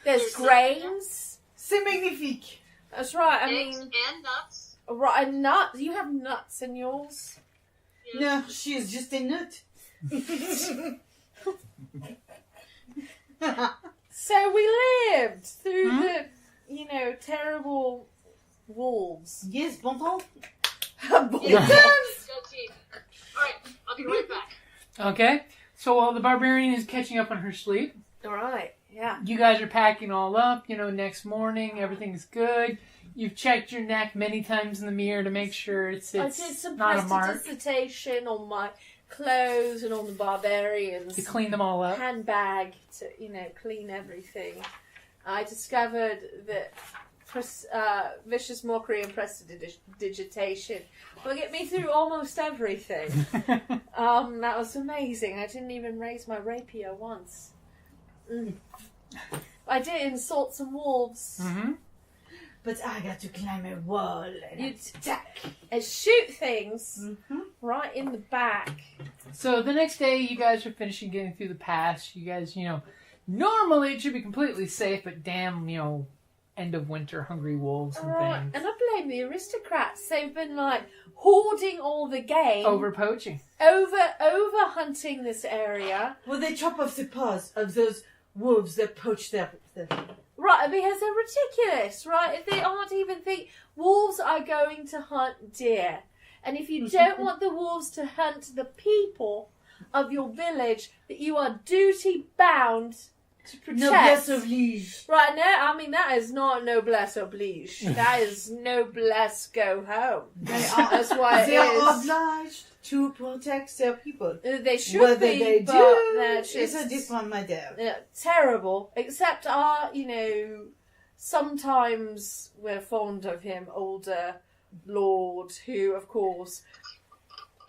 C: There's grains.
D: C'est magnifique.
C: That's right. I
F: Eggs
C: mean,
F: and nuts.
C: right, and nuts. You have nuts in yours.
F: Yeah.
D: No, she is just a nut.
C: So we lived through the, terrible wolves.
D: Yes, bon temps.
F: Yes. Go team. Alright, I'll be right back.
B: Okay. So while the barbarian is catching up on her sleep,
C: All right. Yeah.
B: you guys are packing all up. Next morning, everything's good. You've checked your neck many times in the mirror to make sure it's
C: I did some
B: not a mark.
C: prestidigitation on my clothes and on the barbarians.
B: To clean them all up.
C: Handbag to, clean everything. I discovered that vicious mockery and prestidigitation will get me through almost everything. That was amazing. I didn't even raise my rapier once. I did insult some wolves.
B: Mm-hmm.
D: But I got to climb a wall and
C: You'd
D: attack.
C: and shoot things right in the back.
B: So the next day, you guys are finishing getting through the pass. You guys, normally it should be completely safe, but damn, end of winter, hungry wolves and things.
C: And I blame the aristocrats. They've been hoarding all the game,
B: Over poaching.
C: over hunting this area.
D: Well, they chop off the paws of those wolves that poach their...
C: Right, because they're ridiculous, right? If they aren't even wolves are going to hunt deer. And if you don't want the wolves to hunt the people of your village, that you are duty bound to protect.
D: Noblesse oblige.
C: Right, no, I mean, that is not noblesse oblige. That is noblesse go home. That's why
D: They
C: it
D: are
C: is.
D: obliged to protect their people.
C: They should
D: Whether
C: be,
D: they
C: but
D: do
C: they're
D: is
C: just
D: a different matter.
C: terrible. Except sometimes we're fond of him, older lord, who, of course,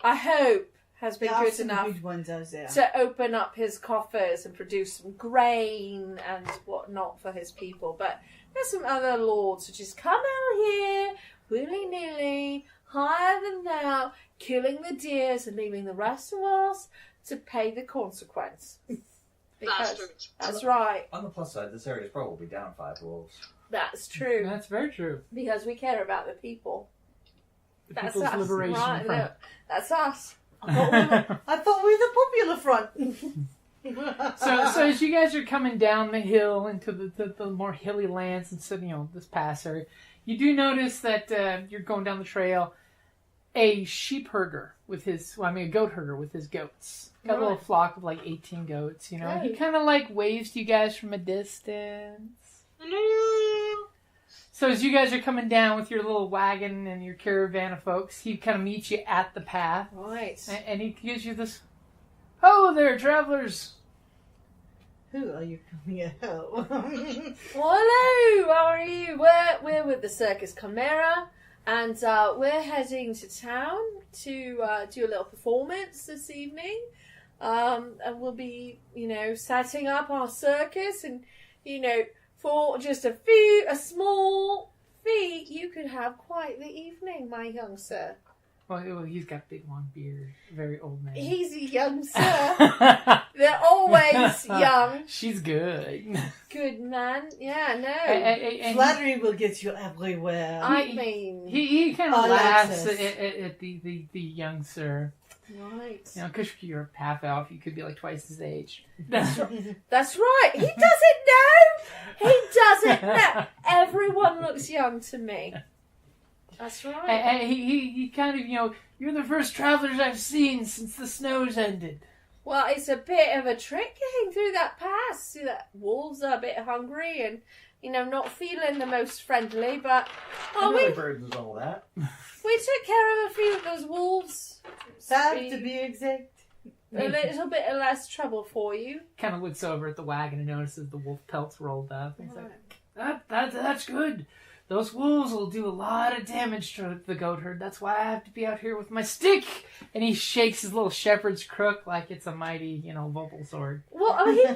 C: I hope has been
D: There are
C: good
D: some
C: enough
D: good ones out there.
C: to open up his coffers and produce some grain and whatnot for his people. But there's some other lords who just come out here willy-nilly, higher than thou, killing the deers and leaving the rest of us to pay the consequence. Because
F: Bastards.
C: that's right.
E: On the plus side, this area is probably down 5 wolves.
C: That's true.
B: That's very true.
C: Because we care about the people.
B: The
C: That's
B: People's
C: us.
B: Liberation
C: Right,
B: Front.
C: look, that's us.
D: I thought we were the popular front.
B: So as you guys are coming down the hill into the more hilly lands instead of, this pass area, you do notice that you're going down the trail, a sheep herder with a goat herder with his goats. Got a little flock of like 18 goats, He
C: Right.
B: kind of like waves to you guys from a distance.
F: Hello.
B: So as you guys are coming down with your little wagon and your caravan of folks, he kind of meets you at the path.
C: Right.
B: And he gives you this, "Ho there, travelers."
D: Who are you coming at? Oh.
C: Well, hello, how are you? We're with the Circus Chimera, and we're heading to town to do a little performance this evening. And we'll be, setting up our circus, and, for just a small fee, you could have quite the evening, my young sir.
B: Well, he's got a big long beard, very old man.
C: He's a young sir. They're always young.
B: She's good.
C: Good man. Yeah, no.
B: And
D: Flattery will get you everywhere.
C: I mean...
B: he kind of
D: Oh,
B: laughs
D: that's
B: at the young sir.
C: Right.
B: Because you're half elf, you could be like twice his age.
C: That's right. He doesn't know. He doesn't know. Everyone looks young to me. That's right.
B: And he kind of, you're the first travelers I've seen since the snows ended.
C: Well, it's a bit of a trick getting through that pass. See, that wolves are a bit hungry and, not feeling the most friendly, but we
E: birds and all that.
C: took care of a few of those wolves.
D: Sad to be exact.
C: A little bit of less trouble for you.
B: Kind of looks over at the wagon and notices the wolf pelts rolled up. He's
C: Right.
B: like, that's good. Those wolves will do a lot of damage to the goat herd. That's why I have to be out here with my stick. And he shakes his little shepherd's crook like it's a mighty, vocal sword.
C: Well, he might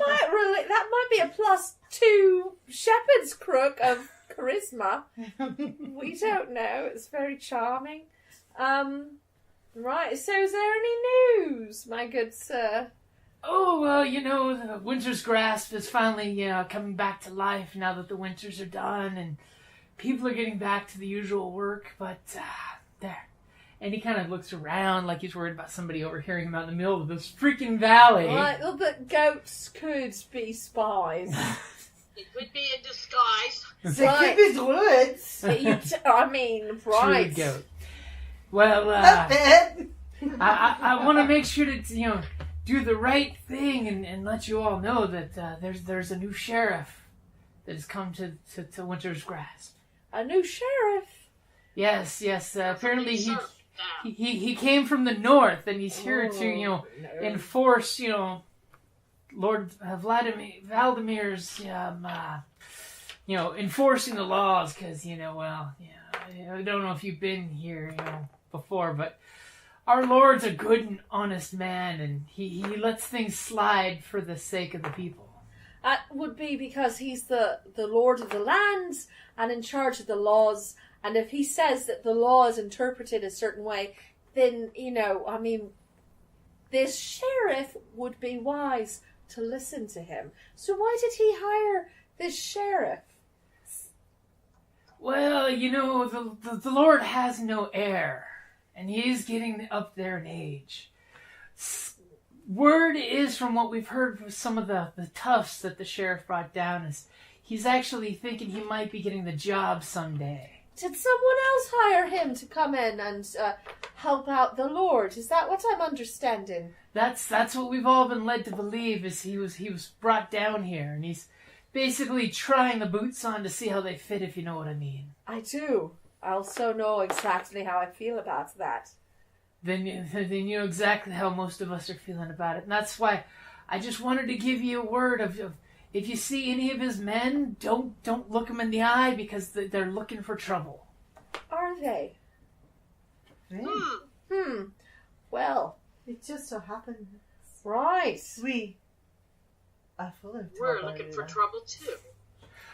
C: that might be a +2 shepherd's crook of charisma. We don't know. It's very charming. Right, so is there any news, my good sir?
B: Oh, well, the winter's grasp is finally, coming back to life now that the winters are done and people are getting back to the usual work, but, there. And he kind of looks around like he's worried about somebody overhearing him out in the middle of this freaking valley.
C: Right, well, but goats could be spies.
F: It would be in disguise.
D: They
C: Right.
D: keep his words.
C: Right.
B: True goat. Well,
D: Not bad.
B: I want to make sure to, do the right thing and let you all know that there's a new sheriff that has come to Winter's Grasp.
C: A new sheriff.
B: Yes. Apparently
F: Serve now.
B: he came from the north and he's here to
C: No.
B: enforce Lord Valdemir's enforcing the laws because I don't know if you've been here before, but our Lord's a good and honest man, and he lets things slide for the sake of the people.
C: That would be because he's the lord of the lands and in charge of the laws. And if he says that the law is interpreted a certain way, then, this sheriff would be wise to listen to him. So why did he hire this sheriff?
B: Well, the Lord has no heir, and he is getting up there in age. Word is, from what we've heard from some of the toughs that the sheriff brought down, is he's actually thinking he might be getting the job someday.
C: Did someone else hire him to come in and help out the Lord? Is that what I'm understanding?
B: That's what we've all been led to believe. Is he was brought down here, and he's basically trying the boots on to see how they fit, if you know what I mean.
C: I do. I also know exactly how I feel about that.
B: Then you know exactly how most of us are feeling about it, and that's why I just wanted to give you a word of if you see any of his men, don't look them in the eye because they're looking for trouble.
C: Are they? Well,
D: It just so happens
C: right.
D: we are full of trouble.
F: We're looking for trouble too.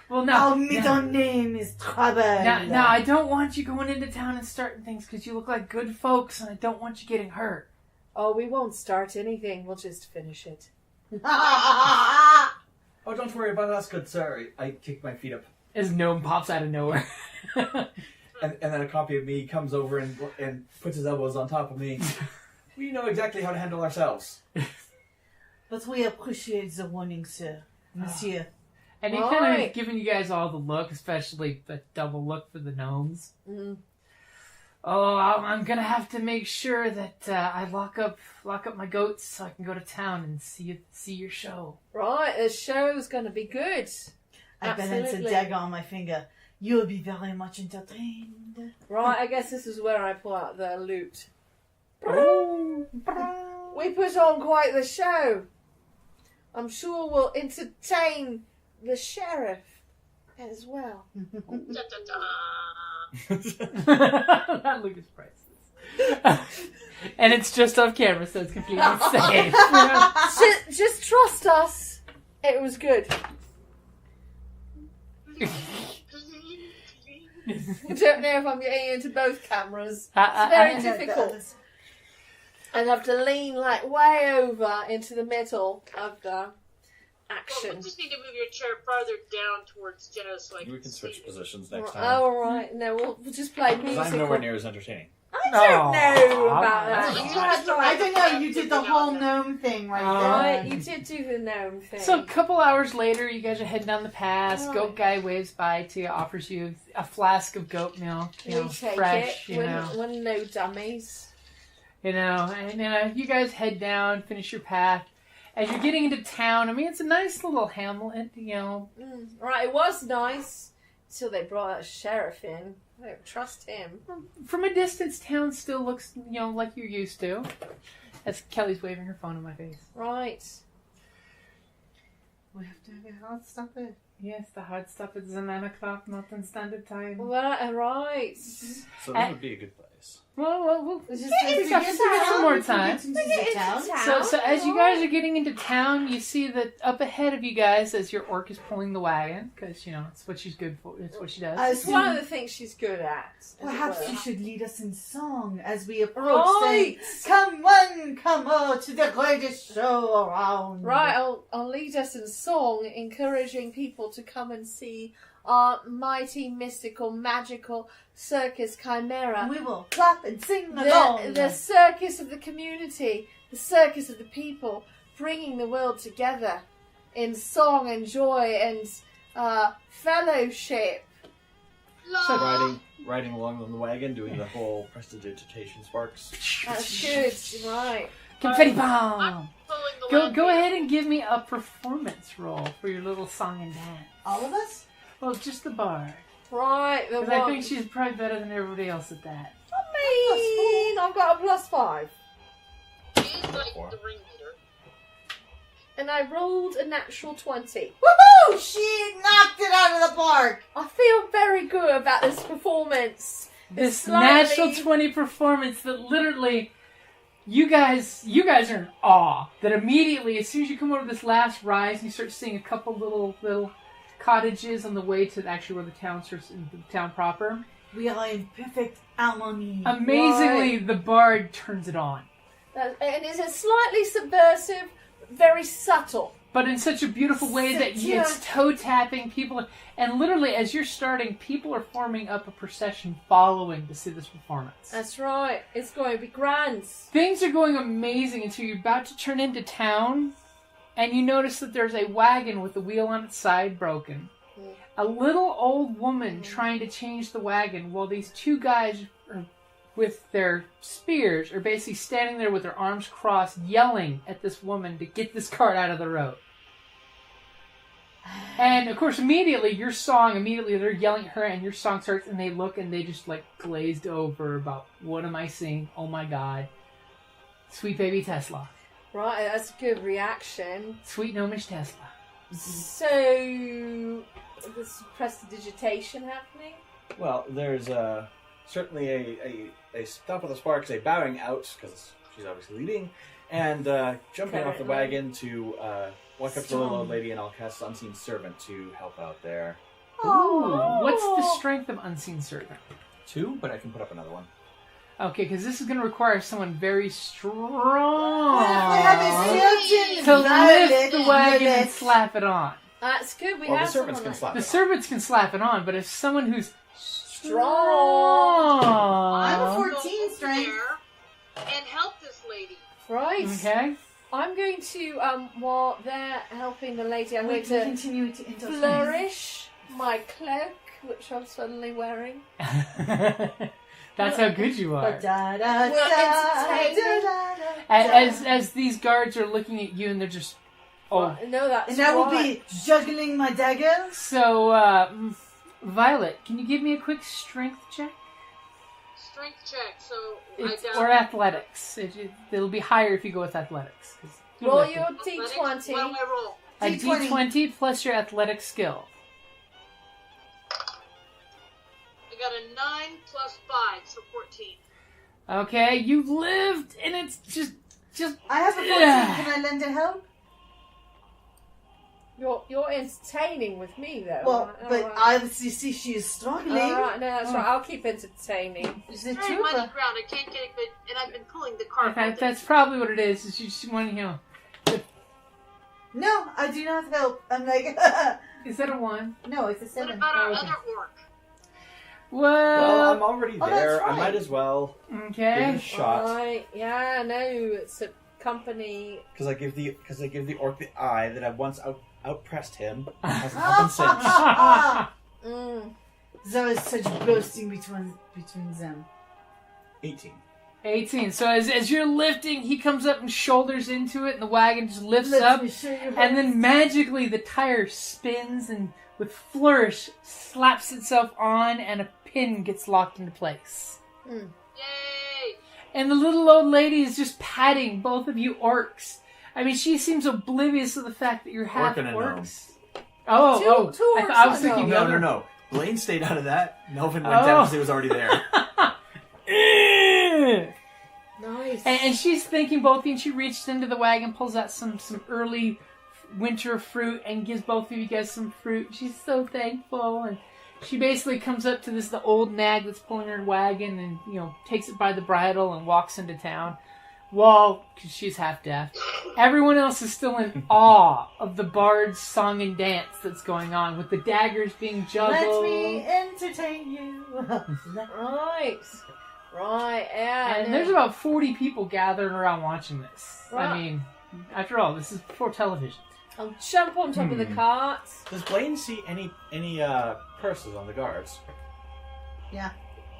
B: Well, now,
D: Our middle name is Trouble.
B: now, I don't want you going into town and starting things because you look like good folks, and I don't want you getting hurt.
C: Oh, we won't start anything. We'll just finish it.
E: Oh, don't worry about us, good sir. I kick my feet up.
B: As Gnome pops out of nowhere.
E: And then a copy of me comes over and puts his elbows on top of me. We know exactly how to handle ourselves.
D: But we appreciate the warning, sir. Monsieur.
B: And he kind of giving you guys all the look, especially the double look for the gnomes.
C: Mm.
B: Oh, I'm gonna have to make sure that I lock up my goats so I can go to town and see your show.
C: Right, the show's going to be good.
D: I balance a dagger on my finger. You'll be very much entertained.
C: Right, I guess this is where I pull out the loot.
B: Oh.
C: We put on quite the show. I'm sure we'll entertain the sheriff as well.
B: That look is priceless. And it's just off camera, so it's completely safe.
C: Just trust us. It was good. I don't know if I'm getting into both cameras. It's very difficult. I'd have to lean like way over into the middle of the
F: Well,
C: action.
F: we just need to move your chair farther down towards Jenna so I can
E: We can switch
F: see.
E: positions next time.
C: Oh, all right. No, we'll just play
E: Because
C: music.
E: I'm nowhere near as entertaining.
C: I don't know about that.
F: Oh,
C: You had
D: I
C: like,
D: don't know, you did the whole gnome thing right
C: right,
D: there.
C: you did do the gnome thing.
B: So a couple hours later, you guys are heading down the pass.
C: Right.
B: Goat guy waves by to you, offers you a flask of goat milk, you know,
C: we take
B: fresh,
C: it.
B: you know.
C: We're no dummies.
B: You know, and you guys head down, finish your path. As you're getting into town, I mean, it's a nice little hamlet, you know.
C: Right, it was nice until they brought that sheriff in. I don't trust him.
B: From a distance, town still looks, you know, like you're used to. As Kelly's waving her phone in my face.
C: Right.
D: We have to have a hard stop it.
B: Yes, the hard stop is 9 o'clock, Mountain Standard Time.
C: Right.
E: So this would be a good place.
B: Well,
C: This is
B: we got some more time.
C: town.
B: So as you guys are getting into town, you see that up ahead of you guys, as your orc is pulling the wagon, because, you know, it's what she's good for, it's what she does.
C: It's one of the things she's good at. as
D: Perhaps
C: well.
D: you should lead us in song as we approach,
C: Right.
D: saying, "Come one, come all to the greatest show around."
C: Right, I'll lead us in song, encouraging people to come and see our mighty, mystical, magical Circus Chimera.
D: We will clap and sing along.
C: The circus of the community, the circus of the people, bringing the world together in song and joy and fellowship.
E: Riding along on the wagon, doing the whole prestidigitation sparks.
C: That's good, right.
B: Confetti bomb!
F: Pulling the wagon.
B: Go ahead and give me a performance roll for your little song and dance.
D: All of us?
B: Well, just the bard.
C: Right, the
B: Because I
C: one.
B: think she's probably better than everybody else at that.
C: I mean, I've got a +5.
F: She's like the ringleader.
C: And I rolled a natural 20.
D: Woohoo! She knocked it out of the park.
C: I feel very good about this performance.
B: This
C: Slightly-
B: natural 20 performance that literally you guys are in awe. That immediately, as soon as you come over this last rise, you start seeing a couple little cottages on the way to actually where the town starts, the town proper.
D: We are in perfect harmony.
B: Amazingly, the bard turns it on.
C: And it's a slightly subversive, very subtle.
B: But in such a beautiful way that it's toe-tapping people. And literally, as you're starting, people are forming up a procession following to see this performance.
C: That's right. It's going to be grand.
B: Things are going amazing until you're about to turn into town, and you notice that there's a wagon with the wheel on its side broken. a little old woman trying to change the wagon while these two guys with their spears are basically standing there with their arms crossed yelling at this woman to get this cart out of the road. And of course immediately they're yelling at her and your song starts and they look and they just like glazed over about what am I seeing? Oh my god. Sweet baby Tesla.
C: Right, that's a good reaction.
B: Sweet gnomish Tesla.
C: So, there's prestidigitation happening?
E: Well, there's certainly a stop of the sparks, a bowing out, because she's obviously leading, and jumping off the wagon to walk up to the little old lady, and I'll cast Unseen Servant to help out there.
B: Ooh, what's the strength of Unseen Servant?
E: 2, but I can put up another one.
B: Okay, because this is going to require someone very strong to lift the wagon and slap it on.
C: That's good. We
E: Well,
C: have
E: the servants can
C: someone
E: slap
B: The
E: it on.
B: servants can slap it on, but if someone who's
C: strong.
G: I'm a
F: Go
G: 14
F: over
G: strength.
F: there and help this lady.
C: Right.
B: Okay.
C: I'm going to, while they're helping the lady, I'm
D: We
C: going
D: can
C: to
D: continue to interfere.
C: flourish my cloak, which I'm suddenly wearing.
B: That's how good you are. As these guards are looking at you and they're just,
C: No, that's
D: And I will
C: right.
D: be juggling my dagger.
B: So, Violet, can you give me a quick strength check?
F: Strength check. So
B: Or athletics. It'll be higher if you go with athletics. 'Cause you're
C: Roll
B: lifting.
C: your
F: Athletics?
C: d20.
F: What do I roll?
B: A
D: D20.
B: D20 plus your athletic skill.
F: I got a 9 plus 5, so 14.
B: Okay, you've lived, and it's just.
D: I have a 14.
B: Yeah.
D: Can I lend a help?
C: You're entertaining with me, though.
D: Well,
C: All
D: but
C: right.
D: I obviously see she is struggling.
C: All right, no, that's right. I'll keep entertaining.
D: Is it
F: Very
D: true?
F: muddy ground. I can't get it, and I've been pulling the cart. all day.
B: That's probably what it is. Is you just want
D: No, I do not help. I'm like,
B: Is that a 1?
D: no, it's a
F: What
D: 7.
F: about our
B: Okay.
F: other orc?
E: Well, I'm already
D: oh,
E: there.
D: that's
E: I
D: right.
E: might as well give it
B: Okay.
E: a shot.
C: Right, yeah, no, it's a company.
E: Because I give the orc the eye that I once outpressed him. Hasn't happened since.
C: Mm.
D: There is such boasting between them.
E: 18.
B: 18. So as you're lifting, he comes up and shoulders into it, and the wagon just lifts
D: Let
B: up.
D: me show you how
B: And then magically the tire spins and with flourish slaps itself on and a pin gets locked into place.
F: Yay!
B: And the little old lady is just patting both of you orcs. I mean, she seems oblivious of the fact that you're half
E: Orc and a gnome.
B: orcs. Oh,
C: Two
B: I
C: orcs
B: I was
C: and a
B: thinking
C: gnome.
B: the other.
E: No. Blaine stayed out of that. Melvin went down because he was already there.
C: Nice.
B: And she's thanking both of you, and she reaches into the wagon, pulls out some early winter fruit, and gives both of you guys some fruit. She's so thankful, and she basically comes up to the old nag that's pulling her wagon, and takes it by the bridle and walks into town. Well, because she's half deaf. Everyone else is still in awe of the bard's song and dance that's going on, with the daggers being juggled.
D: Let me entertain you.
C: Right, yeah.
B: And
C: no.
B: there's about 40 people gathering around watching this.
C: Right.
B: I mean, after all, this is before television.
C: I'll jump on top of the cart.
E: Does Blaine see any purses on the guards?
D: Yeah.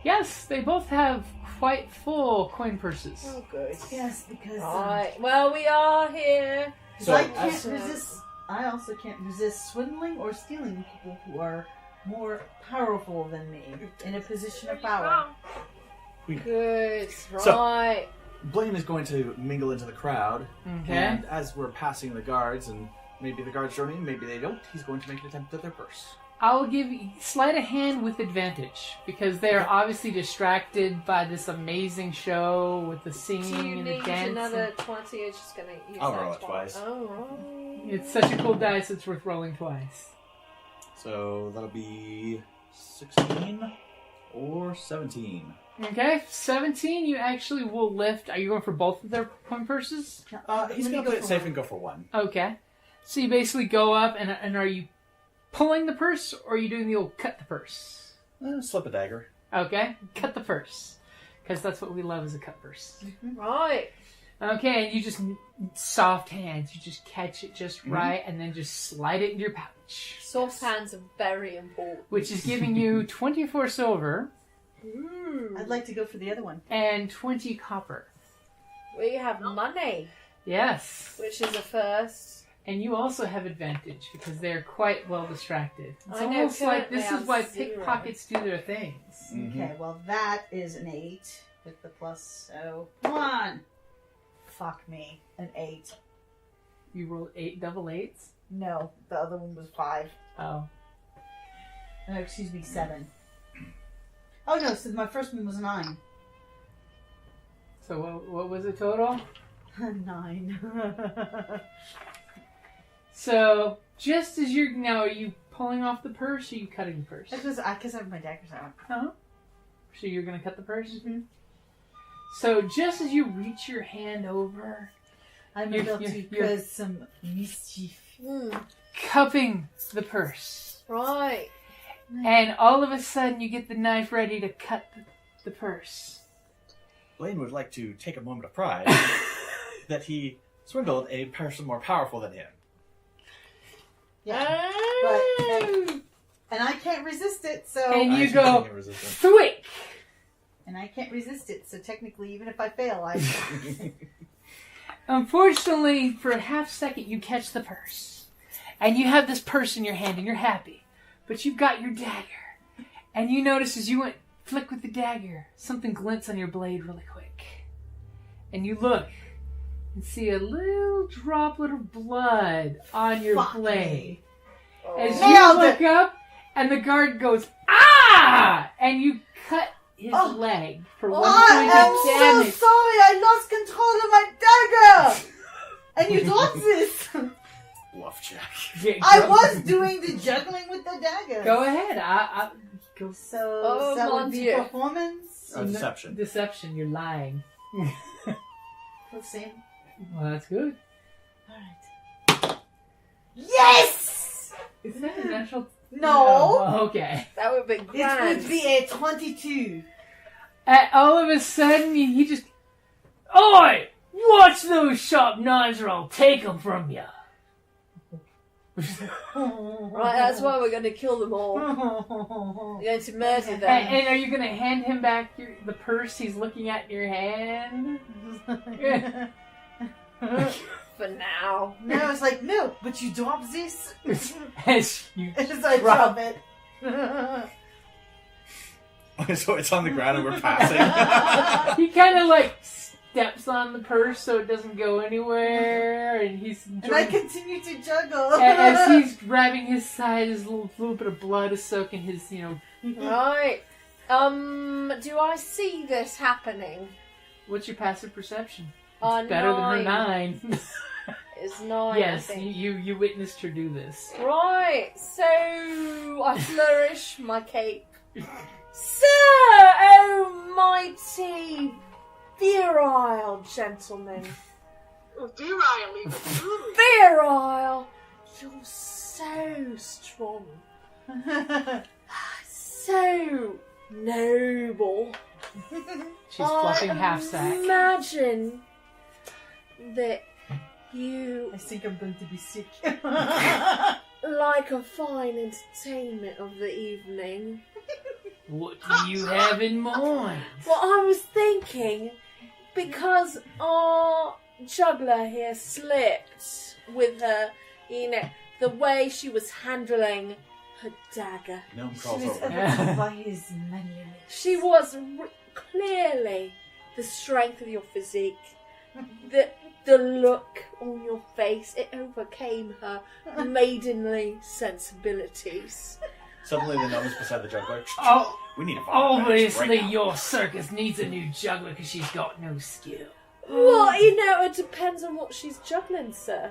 B: Yes, they both have quite full coin purses.
C: Oh, good.
D: Yes, because
C: Right. Well, we are here.
E: So,
D: I can't
E: as-
D: resist. I also can't resist swindling or stealing people who are more powerful than me in a position of power.
C: Good.
E: So-
C: Right.
E: Blaine is going to mingle into the crowd,
B: Okay.
E: and as we're passing the guards, and maybe the guards join in, maybe they don't, he's going to make an attempt at their purse.
B: I'll give you sleight of hand with advantage, because they are obviously distracted by this amazing show with the
C: Do
B: singing
C: you
B: and the
C: need
B: dancing.
C: another 20? You're just going to use
E: I'll
C: that
E: roll it twice.
C: Oh, right.
B: It's such a cool dice, it's worth rolling twice.
E: So that'll be 16 or 17.
B: Okay, 17 you actually will lift. Are you going for both of their coin purses?
E: He's going to play it safe and go for one.
B: Okay. So you basically go up, and are you pulling the purse, or are you doing the old cut the purse?
E: Slip a dagger.
B: Okay, cut the purse. Because that's what we love is a cut purse.
C: Right.
B: Okay, and you just soft hands. You just catch it just right, and then just slide it in your pouch.
C: Soft hands are very important.
B: Which is giving you 24 silver
D: I'd like to go for the other one.
B: and 20 copper.
C: We have money,
B: Yes.
C: which is a first.
B: And you also have advantage because they're quite well distracted. It's
C: I know,
B: almost like
C: currently
B: this
C: I'm
B: is why
C: 0.
B: pickpockets do their things.
D: Okay, well that is an 8 with the plus, so come on. Fuck me, an 8.
B: You rolled 8 double eights?
D: No, the other one was 5.
B: Oh.
D: No, excuse me, 7. Oh no, so my first one was 9.
B: So what was the total?
D: 9.
B: So, just as you're... Now, are you pulling off the purse or are you cutting the purse?
D: Because I have my daggers out.
B: Uh-huh. So you're going to cut the purse?
D: Mm-hmm.
B: So, just as you reach your hand over,
D: I'm
B: You're-
D: about to
B: you're-
D: cause some mischief.
B: cupping the purse.
C: Right.
B: And all of a sudden, you get the knife ready to cut the purse.
E: Blaine would like to take a moment of pride that he swindled a person more powerful than him.
D: Yeah.
C: Oh.
D: And I can't resist it, so...
B: And
E: I
B: you
E: see
B: go,
E: something resistant.
B: thwick!
D: And I can't resist it, so technically, even if I fail, I...
B: Unfortunately, for a half second, you catch the purse. And you have this purse in your hand, and you're happy. But you've got your dagger. And you notice as you went flick with the dagger, something glints on your blade really quick. And you look and see a little droplet of blood on your
D: Fuck
B: blade.
C: Oh.
B: As you
D: Nailed
B: look up, and the guard goes, ah! And you cut his
D: Oh.
B: leg for 1
D: I
B: point
D: am
B: of
D: so
B: damage.
D: sorry, I lost control of my dagger! And you dropped this!
E: Bluff check.
B: Yeah,
D: I
B: go-
D: was doing the juggling with the dagger.
B: Go ahead. I go.
D: So,
C: Oh,
D: that
C: mon
D: would be
C: Dieu.
D: performance?
E: Deception.
B: Deception. You're lying.
D: Let's see.
B: Well, that's good.
D: Alright. Yes!
B: Isn't that a natural?
D: No!
B: Oh, okay.
C: That would be
D: It
C: grand.
D: would be a 22.
B: All of a sudden, he just. Oi! Watch those sharp knives, or I'll take them from you.
C: Right, that's why we're going to kill them all. We're going to murder them.
B: And are you going to hand him back the purse he's looking at in your hand?
C: For now.
D: No, it's like, no, but you drop this.
B: As you
D: As I
B: drop-
D: drop it.
E: So it's on the ground and we're passing.
B: he kind of like steps on the purse so it doesn't go anywhere, and he's
D: And I
B: enjoying.
D: continue to juggle.
B: As he's grabbing his side, his little bit of blood is soaking his,
C: Right. Do I see this happening?
B: What's your passive perception?
C: A
B: Better than her 9.
C: It's 9, I
B: Yes,
C: think.
B: you witnessed her do this.
C: Right, so I flourish my cape. Sir, almighty, virile gentlemen.
F: Oh, virile even. Ooh.
C: Virile, you're so strong. So noble.
B: She's fluffing half sack.
C: Imagine that you
D: I think I'm going to be sick.
C: like a fine entertainment of the evening.
B: What do you have in mind?
C: Well, I was thinking, because our juggler here slipped with her, the way she was handling her dagger.
E: Gnome
D: She
E: calls
D: was
E: over.
D: able to buy his manually.
C: She was clearly the strength of your physique. The look on your face, it overcame her maidenly sensibilities.
E: Suddenly the gnome is beside the juggler.
B: Oh,
E: We need to find a match
B: obviously
E: right now.
B: your circus needs a new juggler because she's got no skill.
C: Well, it depends on what she's juggling, sir.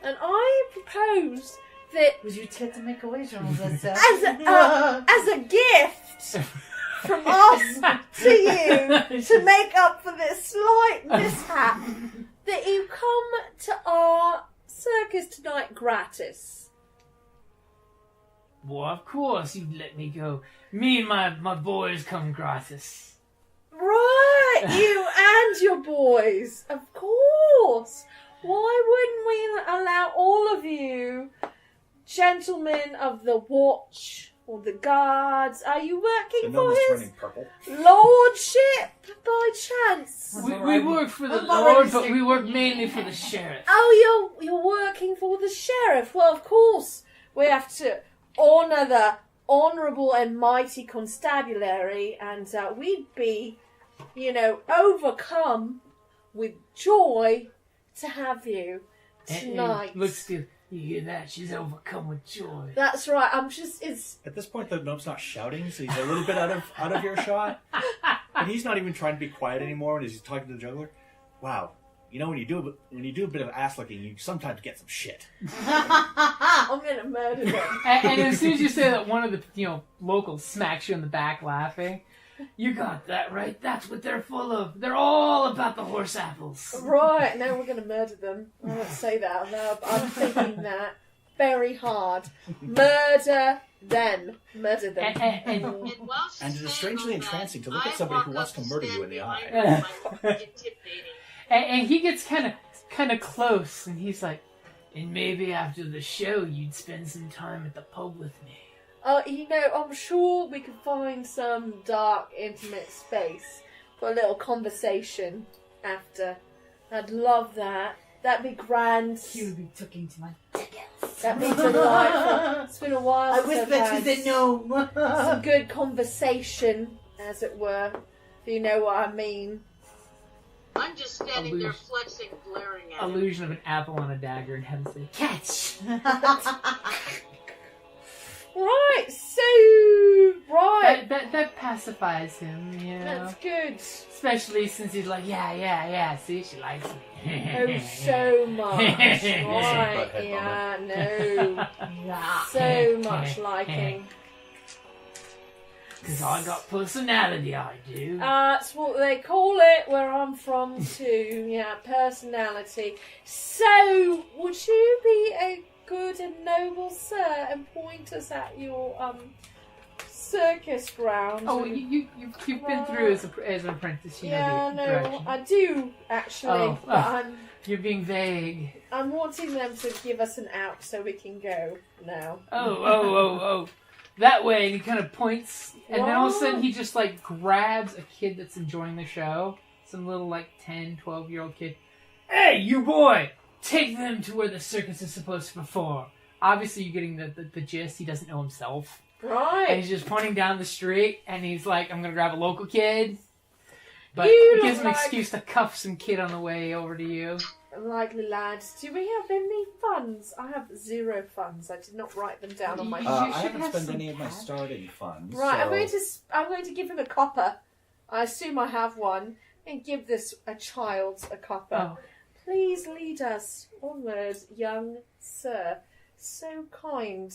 C: And I propose that
D: Would you try to make a wager on that, sir?
C: as a gift from us to you to make up for this slight mishap, that you come to our circus tonight gratis.
B: Well, of course you'd let me go. Me and my boys come gratis.
C: Right, you and your boys. Of course. Why wouldn't we allow all of you, gentlemen of the watch or the guards, are you
E: The
C: working
E: gnome
C: for
E: is
C: his
E: turning purple.
C: lordship by chance?
B: We work for the
D: I'm already
B: Lord, but
D: sick.
B: we work mainly for the sheriff.
C: Oh, you're working for the sheriff. Well, of course, we have to honour the honourable and mighty constabulary, and we'd be, overcome with joy to have you tonight.
B: And looks good. You hear that? She's overcome with joy.
C: That's right. It's
E: At this point, the gnome's not shouting, so he's a little bit out of earshot. And he's not even trying to be quiet anymore when he's talking to the juggler. Wow, when you do a bit of ass licking, you sometimes get some shit.
C: I'm gonna murder them.
B: And as soon as you say that, one of the locals smacks you in the back laughing. You got that right. That's what they're full of. They're all about the horse apples.
C: Right, now we're gonna murder them. I won't say that out loud, but I'm thinking that very hard. Murder them. Murder them.
B: And
F: while she's
E: And it is
F: saying
E: strangely
F: all that,
E: entrancing to look at
F: I
E: somebody who
F: walk
E: wants
F: up
E: to murder you in
F: stand
E: the
F: behind
E: eye.
F: her like intimidating.
B: and he gets kind of close, and he's like, and maybe after the show, you'd spend some time at the pub with me.
C: I'm sure we could find some dark, intimate space for a little conversation after. I'd love that. That'd be grand.
G: You would be talking to my tickets.
C: That'd be delightful. It's been a while
D: I
C: since
D: whispered
C: I've
D: to
C: had
D: the gnome.
C: some good conversation, as it were, if you know what I mean.
F: I'm just standing there flexing, glaring at him.
B: Illusion of an apple on a dagger, and heaven say, catch!
C: Right, so... Right.
B: That pacifies him,
C: That's good.
B: Especially since he's like, yeah, see, she likes me.
C: Oh, so much. Right,
E: Butthead
C: yeah, no. So much liking.
B: Because I got personality, I do.
C: That's what they call it where I'm from too. Yeah, personality. So, would you be a good and noble sir and point us at your circus ground?
B: Oh, you've been through as an apprentice,
C: yeah,
B: the
C: no,
B: direction.
C: I do actually,
B: Oh,
C: but
B: You're being vague.
C: I'm wanting them to give us an out so we can go now.
B: Oh. That way, and he kind of points, and then all of a sudden he just, grabs a kid that's enjoying the show. Some little, 10, 12-year-old kid. Hey, you boy! Take them to where the circus is supposed to perform. Obviously, you're getting the gist. He doesn't know himself.
C: Right.
B: And he's just pointing down the street, and he's like, I'm going to grab a local kid. But
C: You
B: it gives
C: look
B: him an
C: like-
B: excuse to cuff some kid on the way over to you.
C: Likely lads, do we have any funds? I have 0 funds. I did not write them down on my sheet.
E: I
B: should
E: haven't
B: have
E: spent
B: some
E: any of my
B: cash.
E: starting funds.
C: Right,
E: so...
C: I'm going to give him a copper. I assume I have one, and give a child a copper.
B: Oh.
C: Please lead us onward, young sir. So kind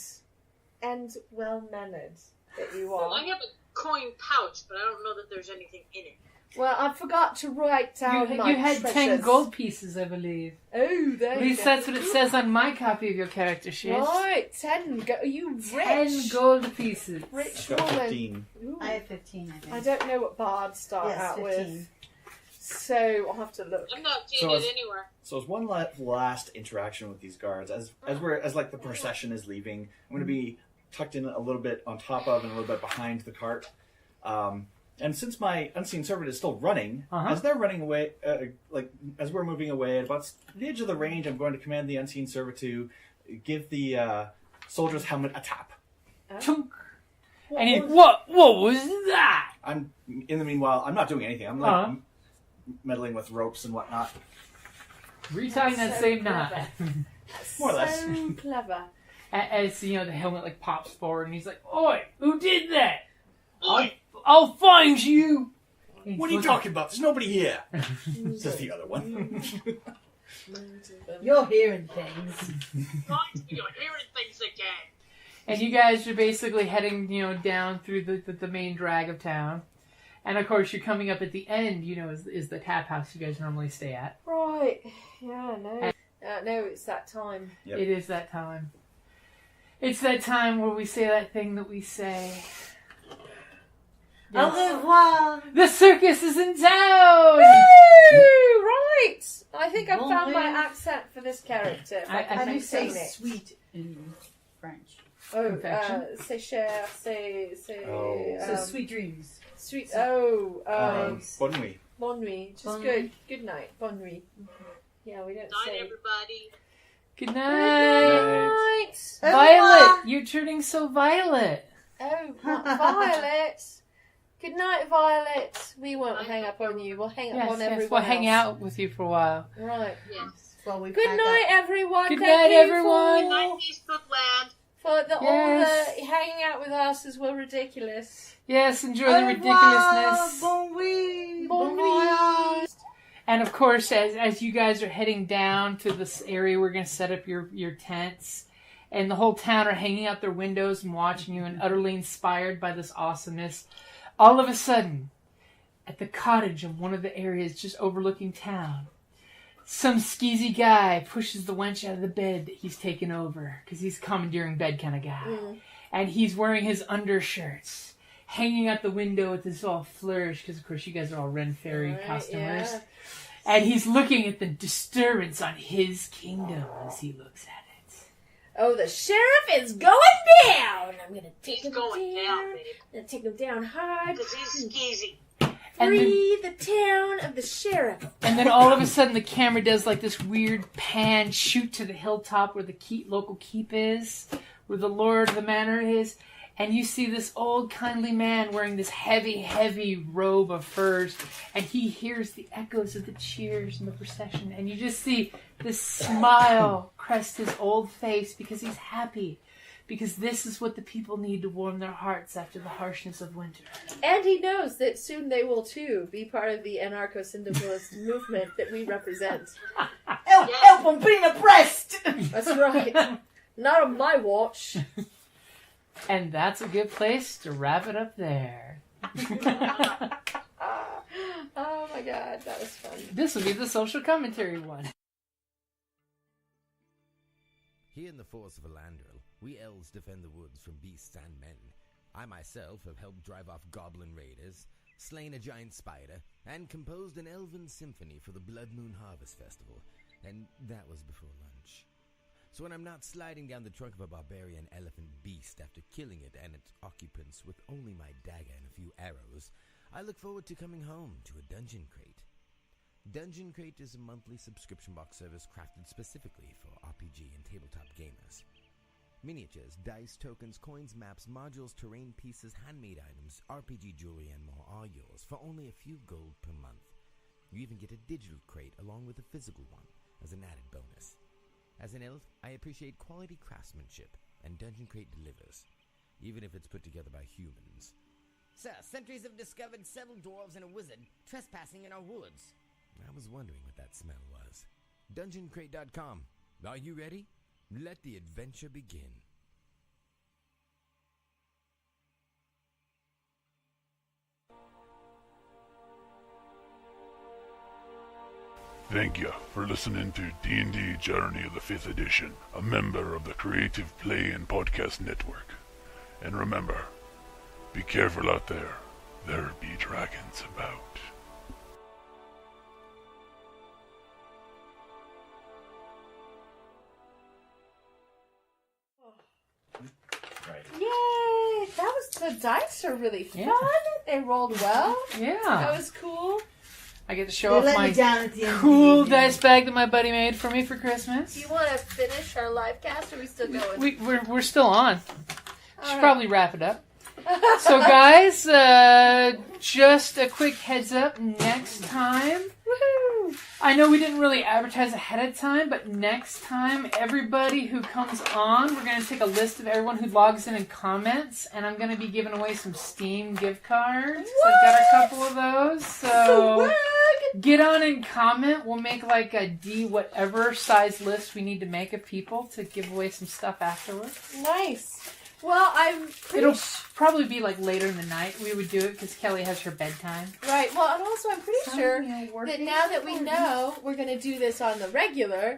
C: and well mannered that you
F: Well, I
C: are.
F: have a coin pouch, but I don't know that there's anything in it.
C: Well, I forgot to write down my
B: You had
C: treasures.
B: 10 gold pieces, I believe.
C: Oh, there
B: At
C: you
B: least
C: go.
B: that's what it says on my copy of your character sheet.
C: Right, 10 go. You rich.
B: 10 gold pieces.
C: Rich
E: I've got
C: woman.
E: 15.
C: Ooh.
G: I have 15, I think.
C: I don't know what bards start
G: Yes,
C: out
G: 15.
C: with. So I'll have to look.
F: I'm not
E: So
F: dated
E: as-
F: anywhere.
E: So as one last interaction with these guards, as the procession is leaving, I'm going to be tucked in a little bit on top of and a little bit behind the cart. And since my unseen servant is still running, as they're running away, as we're moving away at about the edge of the range, I'm going to command the unseen servant to give the soldier's helmet a tap.
B: Chunk. And he, what was that?
E: I'm in the meanwhile, I'm not doing anything. I'm meddling with ropes and whatnot.
B: Retying that
C: So
B: same knot.
C: clever.
E: More or less.
C: So clever.
B: As the helmet pops forward, and he's like, "Oi, who did that?
E: Oi!
B: I'll find you." And
E: What are you
B: he's
E: talking about? There's nobody here. Says the other one.
G: You're hearing things.
F: You're hearing things again.
B: And you guys are basically heading, down through the main drag of town. And of course, you're coming up at the end, is the tap house you guys normally stay at.
C: Right. Yeah, no. No, it's that time.
E: Yep.
B: It is that time. It's that time where we say that thing that we say. Yes.
D: Au revoir.
B: The circus is in town!
C: Woo! Right! I think I've
D: Bon
C: found my
D: voyage.
C: accent for this character. If I
B: I
C: can
D: How do you say
C: maintain it.
D: sweet in French?
C: Oh,
B: Confection?
C: c'est cher, c'est...
E: Oh.
D: So sweet dreams.
C: Sweet...
E: Bonne nuit.
C: Bonne nuit. Just
D: Bonne
C: good. Good night. Bonne nuit. Yeah, we don't
F: Night,
C: say...
F: everybody.
B: Good night!
C: Night!
B: Violet! You're turning so violet.
C: Oh, not Violet. Good night, Violet. We won't hang up on you. We'll hang up on everyone
B: we'll hang
C: else.
B: out with you for a while.
C: Right.
F: Yes.
D: Well, we
C: Good night, everyone.
B: Good
C: Thank
B: night,
C: you
B: everyone.
F: Good night, East Footland.
C: For the,
B: Yes.
C: all the hanging out with us as well ridiculous.
B: Yes, enjoy the ridiculousness.
D: Bon nuit.
C: Bon voyage.
B: And of course, as you guys are heading down to this area, we're going to set up your tents. And the whole town are hanging out their windows and watching you and utterly inspired by this awesomeness. All of a sudden, at the cottage of one of the areas just overlooking town, some skeezy guy pushes the wench out of the bed that he's taken over. Because he's a commandeering bed kind of guy. And he's wearing his undershirts, hanging out the window with this all flourish. Because, of course, you guys are all Ren Fairy
C: Right,
B: customers.
C: yeah.
B: And he's looking at the disturbance on his kingdom as he looks at it.
C: Oh, the sheriff is going down. I'm going to take
F: He's
C: him
F: going down, babe.
C: I'm going to take him down hard.
F: Because he's skeezy.
B: And
C: Free the town of the sheriff.
B: And then all of a sudden the camera does like this weird pan shoot to the hilltop where the local keep is, where the lord of the manor is. And you see this old kindly man wearing this heavy, heavy robe of furs. And he hears the echoes of the cheers and the procession. And you just see this smile crest his old face because he's happy. Because this is what the people need to warm their hearts after the harshness of winter.
C: And he knows that soon they will too be part of the anarcho-syndicalist movement that we represent.
D: Help, I'm being oppressed.
C: That's right. Not on my watch.
B: And that's a good place to wrap it up there.
C: Oh my god, that was fun.
B: This will be the social commentary one.
H: Here in the forest of Elandril, we elves defend the woods from beasts and men. I myself have helped drive off goblin raiders, slain a giant spider, and composed an elven symphony for the Blood Moon Harvest Festival, and that was before lunch. So when I'm not sliding down the trunk of a barbarian elephant beast after killing it and its occupants with only my dagger and a few arrows, I look forward to coming home to a Dungeon Crate. Dungeon Crate is a monthly subscription box service crafted specifically for RPG and tabletop gamers. Miniatures, dice, tokens, coins, maps, modules, terrain pieces, handmade items, RPG jewelry, and more are yours for only a few gold per month. You even get a digital crate along with a physical one as an added bonus. As an elf, I appreciate quality craftsmanship, and Dungeon Crate delivers, even if it's put together by humans.
I: Sir, sentries have discovered several dwarves and a wizard trespassing in our woods.
H: I was wondering what that smell was. DungeonCrate.com. Are you ready? Let the adventure begin.
J: Thank you for listening to D&D Journey of the 5th Edition, a member of the Creative Play and Podcast Network. And remember, be careful out there. There be dragons about.
E: Right.
C: Yay! That was, the dice are really fun.
B: Yeah.
C: They rolled well. That
B: Yeah.
C: was cool.
B: I get to show off
D: They let
B: my
D: me down at the end of the
B: cool
D: evening.
B: dice bag that my buddy made for me for Christmas.
C: Do you want to finish our live cast, or are we still going?
B: We're still on. Should
C: right.
B: probably wrap it up. So guys, just a quick heads up, next time,
C: Woohoo!
B: I know we didn't really advertise ahead of time, but next time, everybody who comes on, we're going to take a list of everyone who logs in and comments, and I'm going to be giving away some Steam gift cards. So I've got a couple of those, so
C: Swag!
B: get on and comment. We'll make like a D whatever size list we need to make of people to give away some stuff afterwards.
C: Nice. Well, I'm pretty
B: It'll probably be like later in the night we would do it because Kelly has her bedtime.
C: right. Well, and also I'm pretty sure that
B: working
C: now that we know we're going to do this on the regular,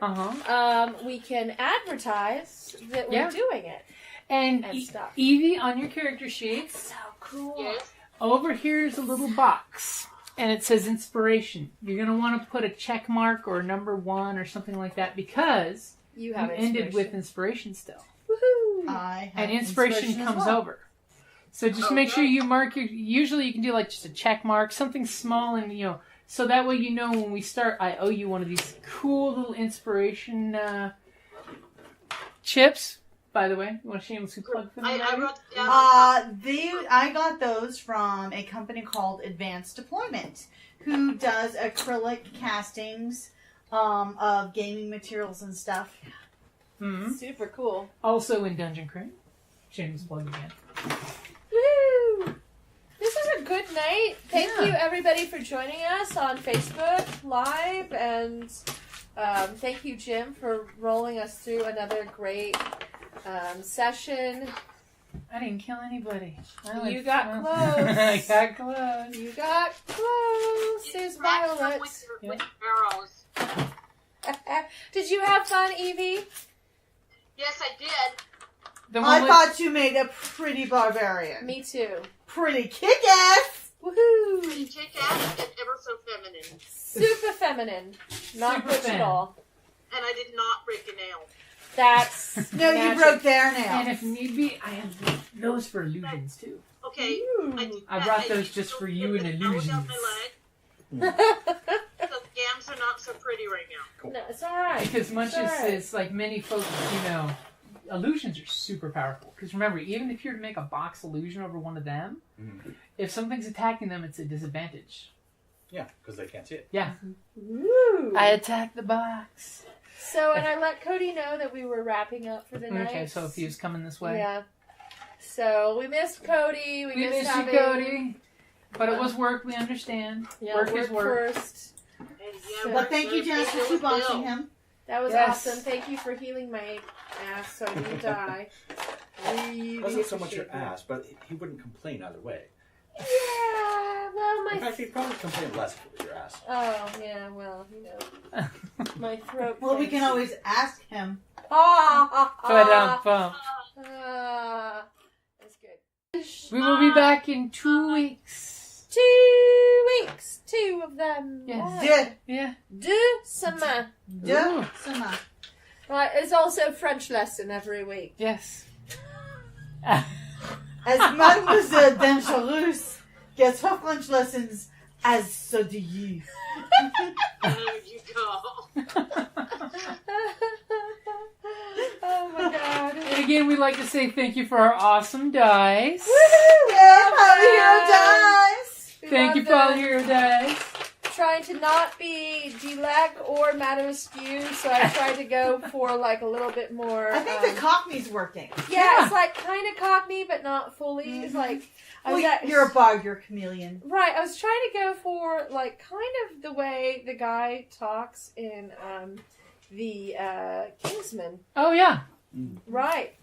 C: we can advertise that we're
B: Yeah.
C: doing it.
B: And
C: And stuff.
B: Evie, on your character sheets,
C: So cool.
F: Yes.
B: over here is a little box, and it says inspiration. You're going to want to put a check mark or a number 1 or something like that because
C: You have
B: ended with inspiration still.
C: Woohoo!
B: And inspiration comes over. So just make sure you mark your... Usually you can do like just a check mark, something small, and so that way you know when we start, I owe you one of these cool little inspiration chips. By the way, you want to shamelessly plug them?
F: I wrote down.
D: I got those from a company called Advanced Deployment, who does acrylic castings of gaming materials and stuff.
B: Mm-hmm.
C: Super cool.
B: Also in Dungeon Crate. Shameless plug again.
C: Woo! This is a good night. Thank you, everybody, for joining us on Facebook Live, and thank you, Jim, for rolling us through another great session.
B: I didn't kill anybody.
C: You got close.
B: I got close.
C: You got close. There's Violet.
F: With arrows.
C: Did you have fun, Evie?
F: Yes, I did.
D: I thought you made a pretty barbarian.
C: Me too.
D: Pretty kick-ass.
C: Woohoo!
F: Pretty kick-ass and ever so feminine.
C: Super feminine. Not butch at all.
F: And I did not break a nail.
C: That's
D: No, you broke their nail.
B: And if need be, I have those for illusions too.
F: Okay.
B: I brought those just for you and illusions.
F: The gams are not so pretty right now.
C: No, it's alright.
B: Because much as it's like many folks, illusions are super powerful. Because remember, even if you're to make a box illusion over one of them, if something's attacking them, it's a disadvantage.
E: Yeah, because they can't see it.
B: Yeah.
C: Woo.
B: I attacked the box.
C: So, and I let Cody know that we were wrapping up for the night.
B: Okay, so if he was coming this way.
C: Yeah. So, we missed Cody. We missed
B: you, Cody. But it was work, we understand.
C: Yeah,
B: work is work.
C: First.
D: But thank you, Jaaz, for two-boxing him.
C: That was awesome. Thank you for healing my ass so I didn't die. Really
E: It wasn't so much your ass, but he wouldn't complain either way.
C: Yeah, well,
E: In fact, he'd probably complain less if it was your ass.
C: Oh, yeah, well, my throat.
D: Well, we can always ask him.
C: That's good.
B: We will be back in 2 weeks.
C: 2 weeks. 2 of them.
B: Yes. Yeah.
C: Deux semaines.
D: Deux semaines.
C: Right, there's also French lesson every week.
B: Yes.
D: As Mademoiselle Dangerous gets her French lessons, as so do you.
F: There you go.
C: Oh my god.
B: And again, we'd like to say thank you for our awesome dice.
D: Woohoo! Yeah, Father Hero dice!
B: Thank you, Father Hero dice.
C: Trying to not be Delac or Madame Askew, so I tried to go for like a little bit more.
D: I think the Cockney's working.
C: Yeah, it's like kind of Cockney, but not fully.
D: Mm-hmm.
C: It's like
D: you're a bard, you're a chameleon.
C: Right, I was trying to go for like kind of the way the guy talks in the Kingsman.
B: Oh yeah.
C: Right,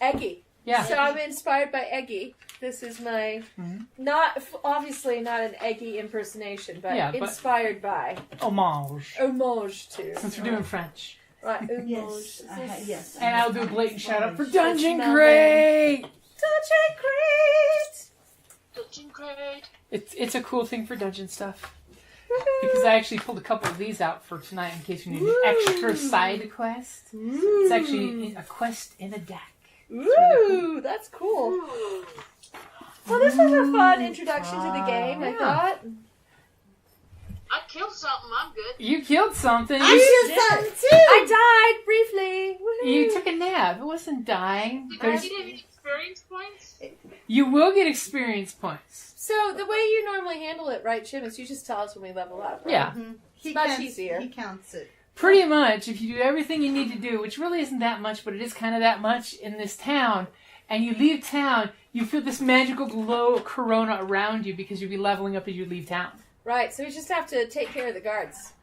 C: Eggy.
B: Yeah.
C: So I'm inspired by Eggy. This is my obviously not an Eggy impersonation, but inspired by
B: homage
C: to.
B: Since we're doing French.
C: Right, homage.
D: Yes. Yes.
B: And I'll do a blatant shout out for Dungeon Crate.
F: Dungeon Crate.
B: It's a cool thing for dungeon stuff. Because I actually pulled a couple of these out for tonight in case you need an extra side quest. It's actually a quest in a deck.
C: Ooh, really cool. That's cool. Well, this was a fun introduction to the game, I thought.
F: I killed something, I'm good.
B: You killed something.
C: I killed something too. I died briefly. Woo-hoo.
B: You took a nap. It wasn't dying.
F: Did I get any experience points?
B: You will get experience points.
C: So, the way you normally handle it, right, Jim, is you just tell us when we level up, right?
B: Yeah.
D: Mm-hmm.
C: It's much easier.
D: He counts it.
B: Pretty much, if you do everything you need to do, which really isn't that much, but it is kind of that much in this town, and you leave town, you feel this magical glow of corona around you because you'll be leveling up as you leave town.
C: Right, so we just have to take care of the guards.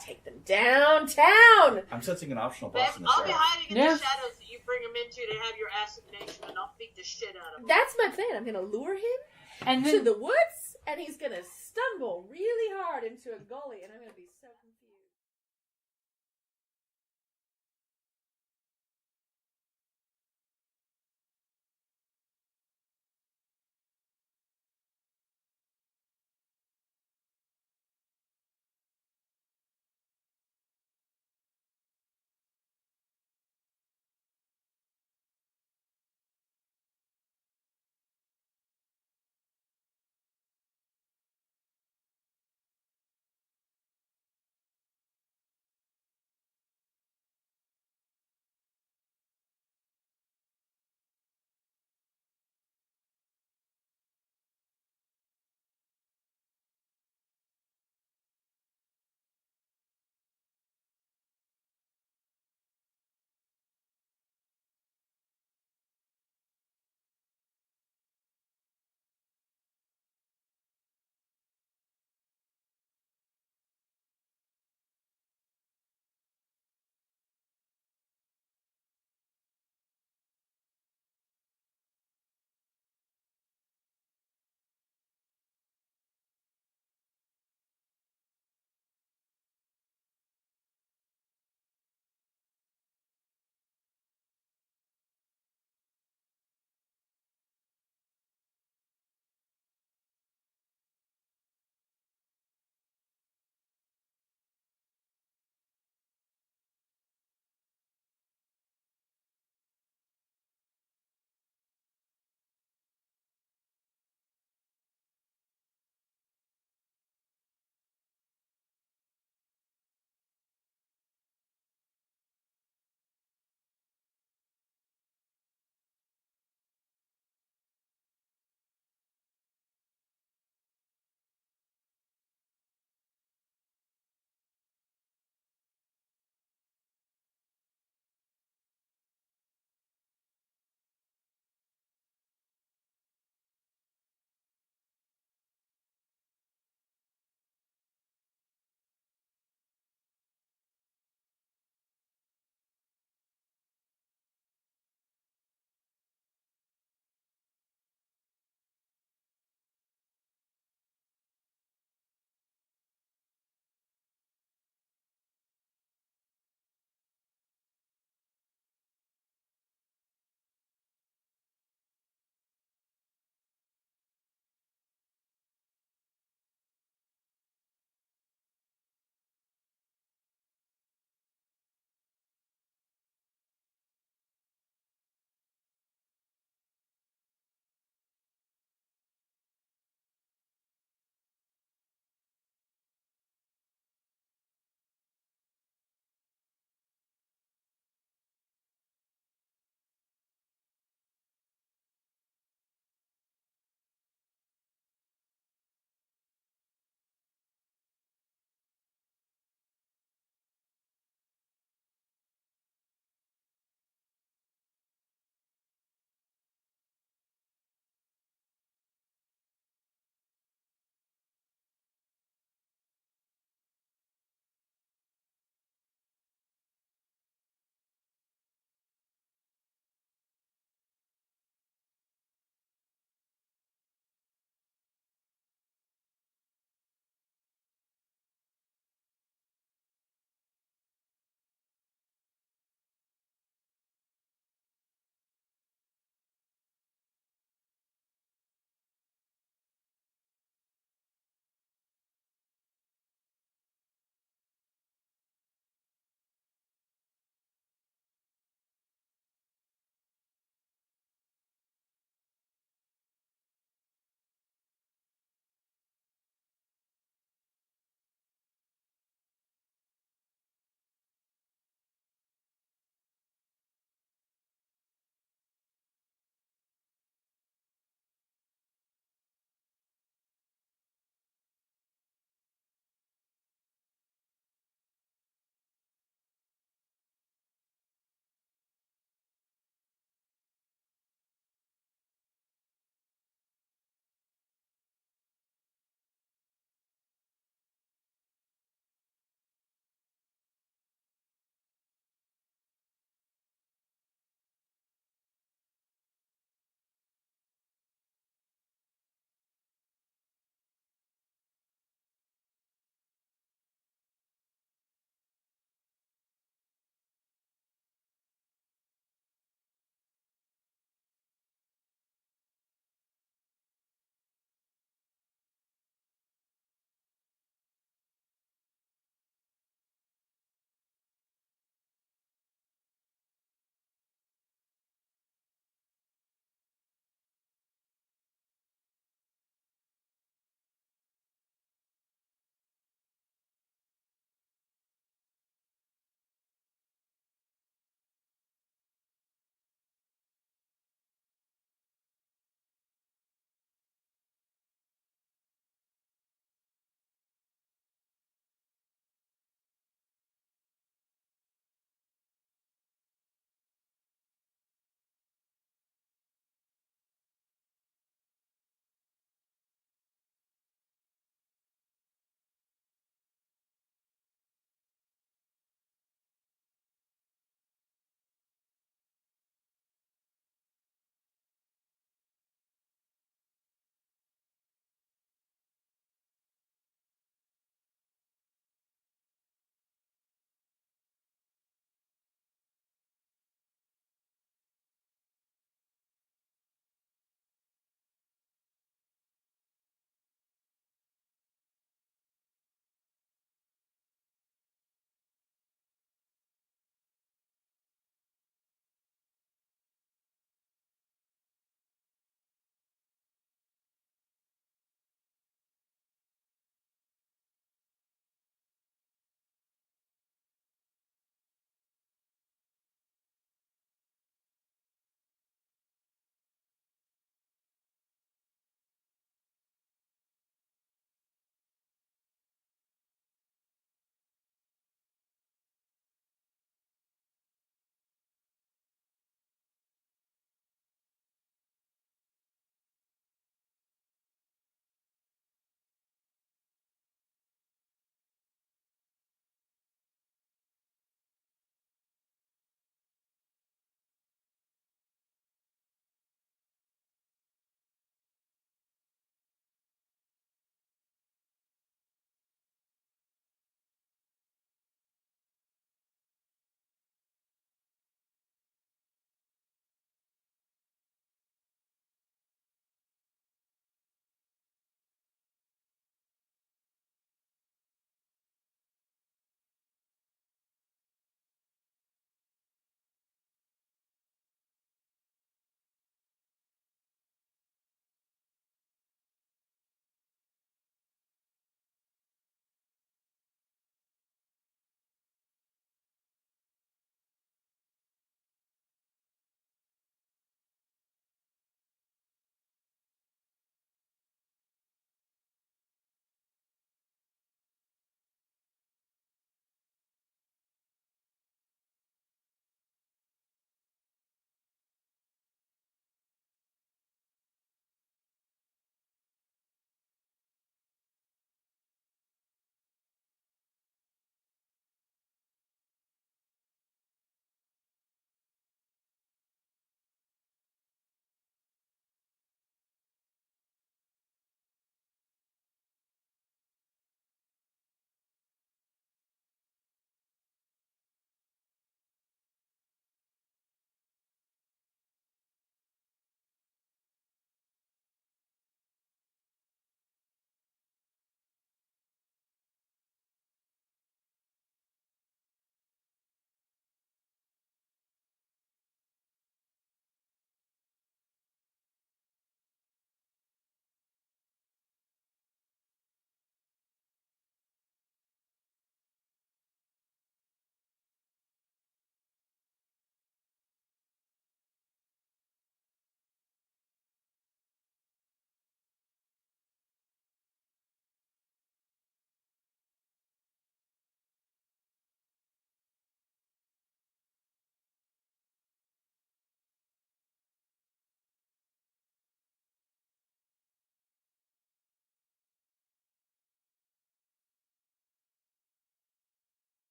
C: Take them downtown!
E: I'm sensing an optional boss in this
F: I'll be
E: area.
F: hiding in the shadows that you bring them into to have your assignation, and I'll beat the shit out of him.
C: That's my plan. I'm going to lure him to the woods, and he's going to stumble really hard into a gully, and I'm going to be so confused.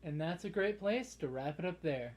B: And that's a great place to wrap it up there.